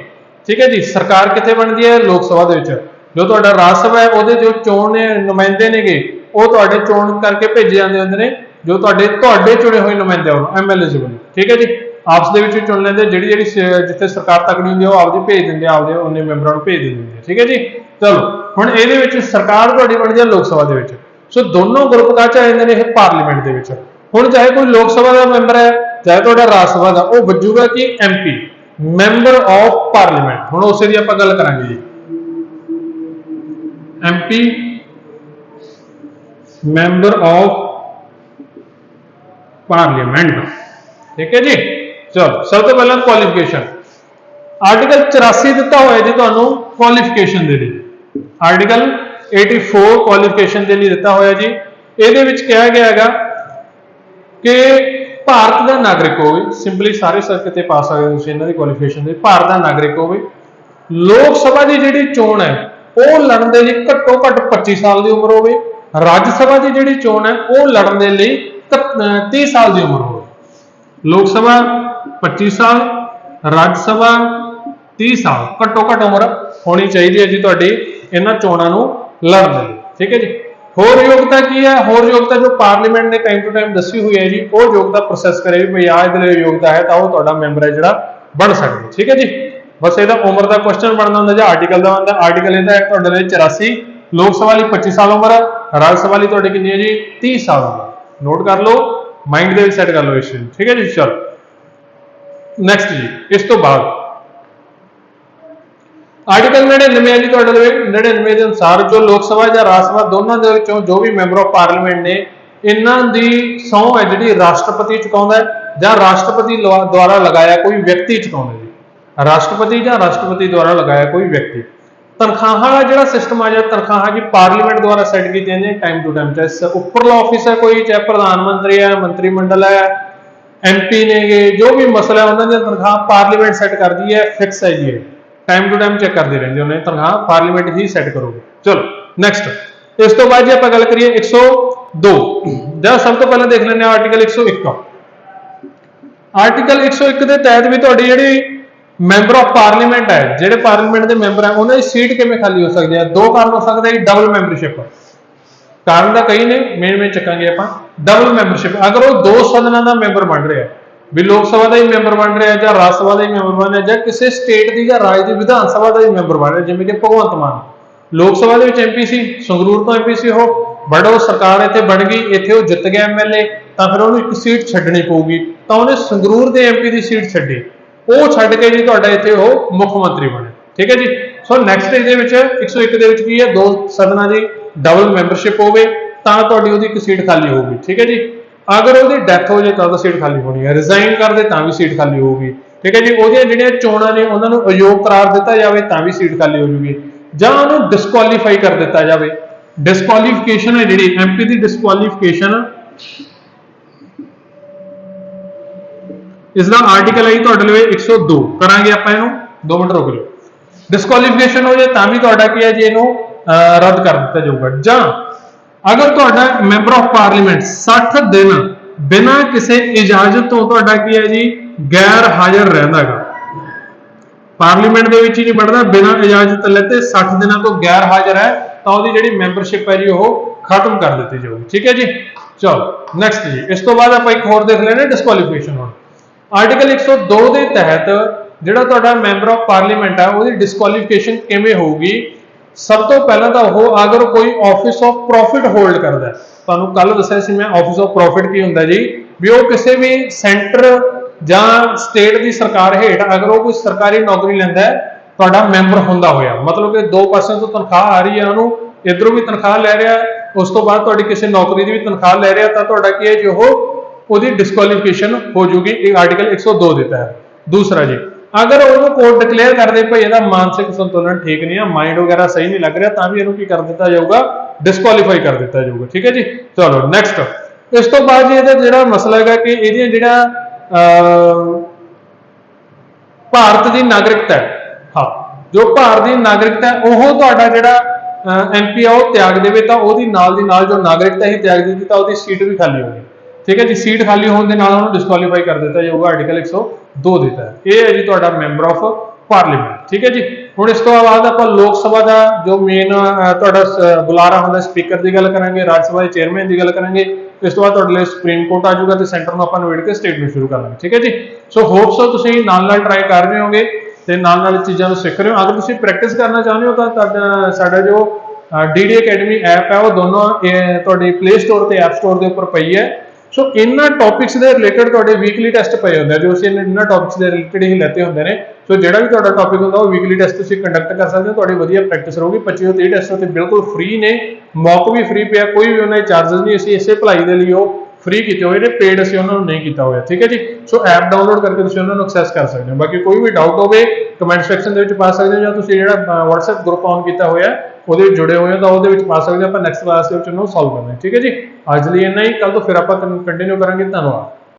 ठीक है जी। सरकार कित्थे बनदी है? लोक सभा दे विच। जो तुहाडा राज सभा है उहदे जो चोण ने नुमाइंदे नेगे, वो तुहाडे चोण करके भेजे जांदे हुंदे ने, जो तुहाडे चुने हुए नुमाइंदे होण, एमएलए बने। ठीक है जी। आपस दे विच चुन लैंदे, जिहड़ी जिथे सरकार तकड़ी हुंदी है आपदी भेज दिंदे, आपदे उन्ने मैंबरां नूं भेज दिंदे। ठीक है जी। चलो हुण इहदे विच सरकार तुहाडी बनदी है लोक सभा दे विच। सो दोनों ग्रुप का आ जांदे ने पार्लीमेंट दे विच। हुण चाहे कोई लोक सभा का मैंबर है, चाहे तुहाडा राज सभा का, वो वजूगा कि एमपी, मैंबर ऑफ पार्लीमेंट। हुण उसे दी आपां गल करांगे जी। MP member of parliament. ठीक है जी। चलो सब तो पहला क्वालिफिकेशन, आर्टिकल 84 दिता हुआ है जी तुहानू क्वालिफिकेशन दे लिए। आर्टिकल 84 क्वालिफिकेशन दे लिए दिता हुआ जी। ਇਹਦੇ ਵਿੱਚ ਕਿਹਾ ਗਿਆ ਹੈਗਾ ਕਿ ਭਾਰਤ ਦਾ ਨਾਗਰਿਕ ਹੋਵੇ, ਸਿੰਪਲੀ ਸਾਰੇ ਸਰਕਟ ਤੇ ਪਾ ਸਕਦੇ ਤੁਸੀਂ ਇਹਨਾਂ ਦੀ ਕੁਆਲੀਫਿਕੇਸ਼ਨ ਦੇ, ਭਾਰਤ ਦਾ ਨਾਗਰਿਕ ਹੋਵੇ, ਲੋਕ ਸਭਾ ਦੀ ਜਿਹੜੀ ਚੋਣ ਹੈ ਉਹ ਲੜਨ ਦੇ ਲਈ ਘੱਟੋ ਘੱਟ 25 ਸਾਲ ਦੀ ਉਮਰ ਹੋਵੇ, ਰਾਜ ਸਭਾ ਦੀ ਜਿਹੜੀ ਚੋਣ ਹੈ ਉਹ ਲੜਨ ਦੇ ਲਈ 30 ਸਾਲ ਦੀ ਉਮਰ ਹੋਵੇ। ਲੋਕ ਸਭਾ 25 ਸਾਲ, ਰਾਜ ਸਭਾ 30 ਸਾਲ, ਘੱਟੋ ਘੱਟ ਉਮਰ ਹੋਣੀ ਚਾਹੀਦੀ ਹੈ ਜੀ ਤੁਹਾਡੀ ਇਹਨਾਂ ਚੋਣਾਂ ਨੂੰ ਲੜਨ ਦੇ ਲਈ। ਠੀਕ ਹੈ ਜੀ। होर योग्यता की है? होर योग्यता जो पार्लीमेंट ने टाइम टू टाइम दसी हुई है जी, वो योग्यता प्रोसैस करे भी भाई आ योग्यता है तो वो मैंबर है जो बन सकते। ठीक है जी। बस यदा उम्र का क्वेश्चन बनना होंगे, आर्टिकल का बनता। आर्टिकल यदा 84, लोक सभा 25 साल उम्र, राज्य सभा कितनी है जी 30 साल उम्र। नोट कर लो, माइंड में सैट कर लो इस चीज। ठीक है जी। चलो नैक्सट जी। इस तो बाद आर्टिकल 99 है जी 99 के अनुसार जो लोक सभा या राज सभा दोनों के विचों जो भी मैंबर ऑफ पार्लीमेंट ने, इन्हां दी सौं है जिहड़ी राष्ट्रपति चुकाउंदा है जां राष्ट्रपति द्वारा लगाया कोई व्यक्ति चुकाउंदा है। राष्ट्रपति जां राष्ट्रपति द्वारा लगाया कोई व्यक्ति। तनखाह वाला जिहड़ा सिस्टम आ जाए, तनखाह जी पार्लीमेंट द्वारा सैट की जाती है टाइम टू टाइम, चाहे उपरला ऑफिस है कोई, चाहे प्रधानमंत्री है, मंत्रिमंडल है, एमपी ने, जो भी मसला है उन्होंने तनखाह पार्लीमेंट सैट कर दी है, फिक्स है जी, टाइम टू टाइम चेक करते रहते उन्हें तनख्वाह पार्लीमेंट ही सैट करोगे। चलो नैक्सट। इस तो बाद जी आप गल करिए 102, जब सब तो पहले देख लें आर्टिकल 101। आर्टिकल 101 के तहत भी तुहाडी जिहड़ी मैंबर ऑफ पार्लीमेंट है, जिहड़े पार्लीमेंट के मैंबर है उन्होंने सीट किवें खाली हो सकती है? 2 कारण हो सकते हैं। डबल मैंबरशिप, कारण तो कई ने, मेन चकांगे आपां। डबल मैंबरशिप, अगर वो 2 सदनों का मैंबर बन रहा है, भी लोक सभा का ही मैंबर बन रहा है या राज सभा का ही मैंबर बन रहा है, या किसी स्टेट की या राज की विधान सभा का ही मैंबर बन रहा है, जिवें कि भगवंत मान लोक सभा के एमपी सी, संगरूर तो एमपी सी, हो बट वो सरकार इत्थे बन गई, इत्थे वो जित गया एमएलए, तो फिर उन्होंने एक सीट छड्डनी पऊगी, तो उन्हें संगरूर के एमपी की सीट छड्डी, वो छड्ड के जी तुहाडा इत्थे वो मुख्यमंत्री बने। ठीक है जी। सो नैक्सट इहदे विच 101 दे विच की है 2 सदनां दी डबल मैंबरशिप होवे तां तुहाडी ओहदी एक सीट खाली होगी। ठीक है जी। अगर वो डैथ हो जाए तो सीट खाली होनी है, रिजाइन कर दे तो भी सीट खाली होगी। ठीक है जी। वो जो चोणां ने उन्होंने अयोग करार दिता जाए तो भी सीट खाली हो जूगी, जां उन्होंने डिसकुआलीफाई कर दिता जाए। डिसकुआलीफिकेशन है जी एमपी की, डिसकुआलीफिकेशन इसका आर्टिकल है जी 102 करांगे आपां इहनूं 2 मिनट रोक लो। डिसकुआलीफिकेशन हो जाए तो भी तुहाडा की है जी इहनूं रद्द कर दिता जाऊगा। जां अगर तुहाडा मैंबर ऑफ पार्लीमेंट 60 दिन बिना किसी इजाजत तो तुहाडा की है जी गैर हाजिर रहिंदा है, पार्लीमेंट दे विच ही नहीं बढ़दा, बिना इजाजत लेते 60 दिनों तो गैर हाजिर है, तो उसकी जिहड़ी मैंबरशिप है जी वो खत्म कर दी जाऊगी। ठीक है जी। चलो नैक्सट जी। इस तो बाद आप एक होर देख लेना डिसकुआलीफिकेशन। हुण आर्टिकल 102 के तहत जिहड़ा तुहाडा मैंबर ऑफ पार्लीमेंट है उसकी डिसकुआलीफिकेशन किवें होगी? सब तो पहला तो वो अगर कोई ऑफिस ऑफ प्रॉफिट होल्ड करता है, तुहानू कल दस्सिया सी मैं ऑफिस ऑफ प्रॉफिट की हुंदा जी, भी वो किसी भी सेंटर जां स्टेट की सरकार हेठ अगर वो कोई सरकारी नौकरी लैंदा है, तुहाडा मैंबर हुंदा होया, मतलब कि 2 पासों तो तनख्वाह आ रही है, उन्होंने इधरों भी तनख्वाह लै रहा है ਉਸ ਤੋਂ ਬਾਅਦ ਤੁਹਾਡੀ ਕਿਸੇ ਨੌਕਰੀ ਦੀ ਵੀ ਤਨਖਾਹ ਲੈ ਰਿਹਾ ਤਾਂ ਤੁਹਾਡਾ ਕੀ ਹੈ ਜੀ ਉਹਦੀ ਡਿਸਕੁਆਲੀਫਿਕੇਸ਼ਨ ਹੋ ਜੂਗੀ, ਇਹ ਆਰਟੀਕਲ 102 ਦੇ ਤਹਿਤ। ਦੂਸਰਾ ਜੀ, ਅਗਰ ਉਹਨੂੰ ਕੋਰਟ ਡਿਕਲੇਅਰ ਕਰਦੇ ਭਈ ਇਹਦਾ ਮਾਨਸਿਕ ਸੰਤੁਲਨ ਠੀਕ ਨਹੀਂ ਆ, ਮਾਈਂਡ ਵਗੈਰਾ ਸਹੀ ਨਹੀਂ ਲੱਗ ਰਿਹਾ, ਤਾਂ ਵੀ ਇਹਨੂੰ ਕੀ ਕਰ ਦਿੱਤਾ ਜਾਊਗਾ, ਡਿਸਕੁਆਲੀਫਾਈ ਕਰ ਦਿੱਤਾ ਜਾਊਗਾ। ਠੀਕ ਹੈ ਜੀ। ਚਲੋ ਨੈਕਸਟ, ਇਸ ਤੋਂ ਬਾਅਦ ਜੀ ਇਹਦਾ ਜਿਹੜਾ ਮਸਲਾ ਹੈਗਾ ਕਿ ਇਹਦੀਆਂ ਜਿਹੜਾ ਭਾਰਤ ਦੀ ਨਾਗਰਿਕਤਾ ਹੈ, ਹਾਂ ਜੋ ਭਾਰਤ ਦੀ ਨਾਗਰਿਕਤਾ ਹੈ ਉਹ ਤੁਹਾਡਾ ਜਿਹੜਾ ਐਮਪੀ ਆ ਉਹ ਤਿਆਗ ਦੇਵੇ ਤਾਂ ਉਹਦੀ ਨਾਲ ਦੀ ਨਾਲ ਜੋ ਨਾਗਰਿਕਤਾ ਹੀ ਤਿਆਗ ਦਿੱਤੀ ਤਾਂ ਉਹਦੀ ਸੀਟ ਵੀ ਖਾਲੀ ਹੋ ਗਈ। ਠੀਕ ਹੈ ਜੀ। ਸੀਟ ਖਾਲੀ ਹੋਣ ਦੇ ਨਾਲ ਉਹਨੂੰ ਡਿਸਕੁਆਲੀਫਾਈ ਕਰ ਦਿੱਤਾ ਜਾਊਗਾ ਆਰਟੀਕਲ 102 ਦੇ ਤਹਿਤ। ਇਹ ਹੈ ਜੀ ਤੁਹਾਡਾ ਮੈਂਬਰ ਆਫ ਪਾਰਲੀਮੈਂਟ। ਠੀਕ ਹੈ ਜੀ। ਹੁਣ ਇਸ ਤੋਂ ਬਾਅਦ ਆਪਾਂ ਲੋਕ ਸਭਾ ਦਾ ਜੋ ਮੇਨ ਤੁਹਾਡਾ ਬੁਲਾਰਾ ਹੁੰਦਾ ਸਪੀਕਰ ਦੀ ਗੱਲ ਕਰਾਂਗੇ, ਰਾਜ ਸਭਾ ਦੇ ਚੇਅਰਮੈਨ ਦੀ ਗੱਲ ਕਰਾਂਗੇ, ਇਸ ਤੋਂ ਬਾਅਦ ਤੁਹਾਡੇ ਲਈ ਸੁਪਰੀਮ ਕੋਰਟ ਆ ਜਾਊਗਾ ਤੇ ਸੈਂਟਰ ਨੂੰ ਆਪਾਂ ਨਿਬੇੜ ਕੇ ਸਟੇਟ ਨੂੰ ਸ਼ੁਰੂ ਕਰ ਲਾਂਗੇ। ਠੀਕ ਹੈ ਜੀ। ਸੋ ਹੋਪ ਸੋ ਤੁਸੀਂ ਨਾਲ ਟਰਾਈ ਕਰ ਰਹੇ ਹੋਗੇ ਤੇ ਨਾਲ ਚੀਜ਼ਾਂ ਨੂੰ ਸਿੱਖ ਰਹੇ ਹੋ। ਅਗਰ ਤੁਸੀਂ ਪ੍ਰੈਕਟਿਸ ਕਰਨਾ ਚਾਹੁੰਦੇ ਹੋ ਤਾਂ ਤੁਹਾਡਾ ਸਾਡਾ ਜੋ ਡੀਡੀ ਅਕੈਡਮੀ ਐਪ ਹੈ ਉਹ ਦੋਨੋਂ ਤੁਹਾਡੀ ਪਲੇ ਸਟੋਰ ਤੇ ਐਪ ਸਟੋਰ ਦੇ ਉੱਪਰ ਪਈ ਹੈ। ਸੋ ਇਹਨਾਂ ਟੌਪਿਕਸ ਦੇ ਰਿਲੇਟਡ ਤੁਹਾਡੇ ਵੀਕਲੀ ਟੈਸਟ ਪਏ ਹੁੰਦੇ ਆ ਜੋ ਅਸੀਂ ਇਹਨਾਂ ਟੌਪਿਕਸ ਦੇ ਰਿਲੇਟਡ ਹੀ ਲੈਤੇ ਹੁੰਦੇ ਨੇ। ਸੋ ਜਿਹੜਾ ਵੀ ਤੁਹਾਡਾ ਟੌਪਿਕ ਹੁੰਦਾ ਉਹ ਵੀਕਲੀ ਟੈਸਟ ਤੁਸੀਂ ਕੰਡਕਟ ਕਰ ਸਕਦੇ ਹੋ, ਤੁਹਾਡੀ ਵਧੀਆ ਪ੍ਰੈਕਟਿਸ ਰਹੂਗੀ। 25 ਤੋਂ 30 ਟੈਸਟ ਤੇ ਬਿਲਕੁਲ ਫ੍ਰੀ ਨੇ, ਮੌਕ ਵੀ ਫ੍ਰੀ ਪਿਆ, ਕੋਈ ਵੀ ਉਹਨਾਂ ਦੇ ਚਾਰजेस ਨਹੀਂ, ਅਸੀਂ ਇਸੇ ਭਲਾਈ ਦੇ ਲਈ ਉਹ ਫ੍ਰੀ ਕੀਤੇ ਹੋਏ ਨੇ, ਪੇਡ ਅਸੀਂ ਉਹਨਾਂ ਨੂੰ ਨਹੀਂ ਕੀਤਾ ਹੋਇਆ। ਠੀਕ ਹੈ ਜੀ। ਸੋ ਐਪ ਡਾਊਨਲੋਡ ਕਰਕੇ ਤੁਸੀਂ ਉਹਨਾਂ ਨੂੰ ਐਕਸੈਸ ਕਰ ਸਕਦੇ ਹੋ। ਬਾਕੀ ਕੋਈ ਵੀ ਡਾਊਟ ਹੋਵੇ ਕਮੈਂਟ ਸੈਕਸ਼ਨ ਦੇ ਵਿੱਚ ਪਾ ਸਕਦੇ ਹੋ, ਜਾਂ ਤੁਸੀਂ ਜਿਹੜਾ WhatsApp ਗਰੁੱਪ ਆਨ ਕੀਤਾ ਹੋਇਆ ਉਹਦੇ ਵਿੱਚ ਜੁੜੇ ਹੋਏ ਹੋ ਤਾਂ ਉਹਦੇ ਵਿੱਚ ਪਾ ਸਕਦੇ ਹੋ। ਆਪਾਂ ਨੈਕਸਟ ਕਲਾਸ ਦੇ ਵਿੱਚ ਉਹਨੂੰ ਸੋਲਵ ਕਰਨਾ ਹੈ। ਠੀਕ ਹੈ ਜੀ। ਅੱਜ ਲਈ ਇੰਨਾ ਹੀ, ਕੱਲ ਤੋਂ ਫਿਰ ਆਪਾਂ ਕੰਟੀਨਿਊ ਕਰਾਂਗੇ। ਧੰਨਵਾਦ।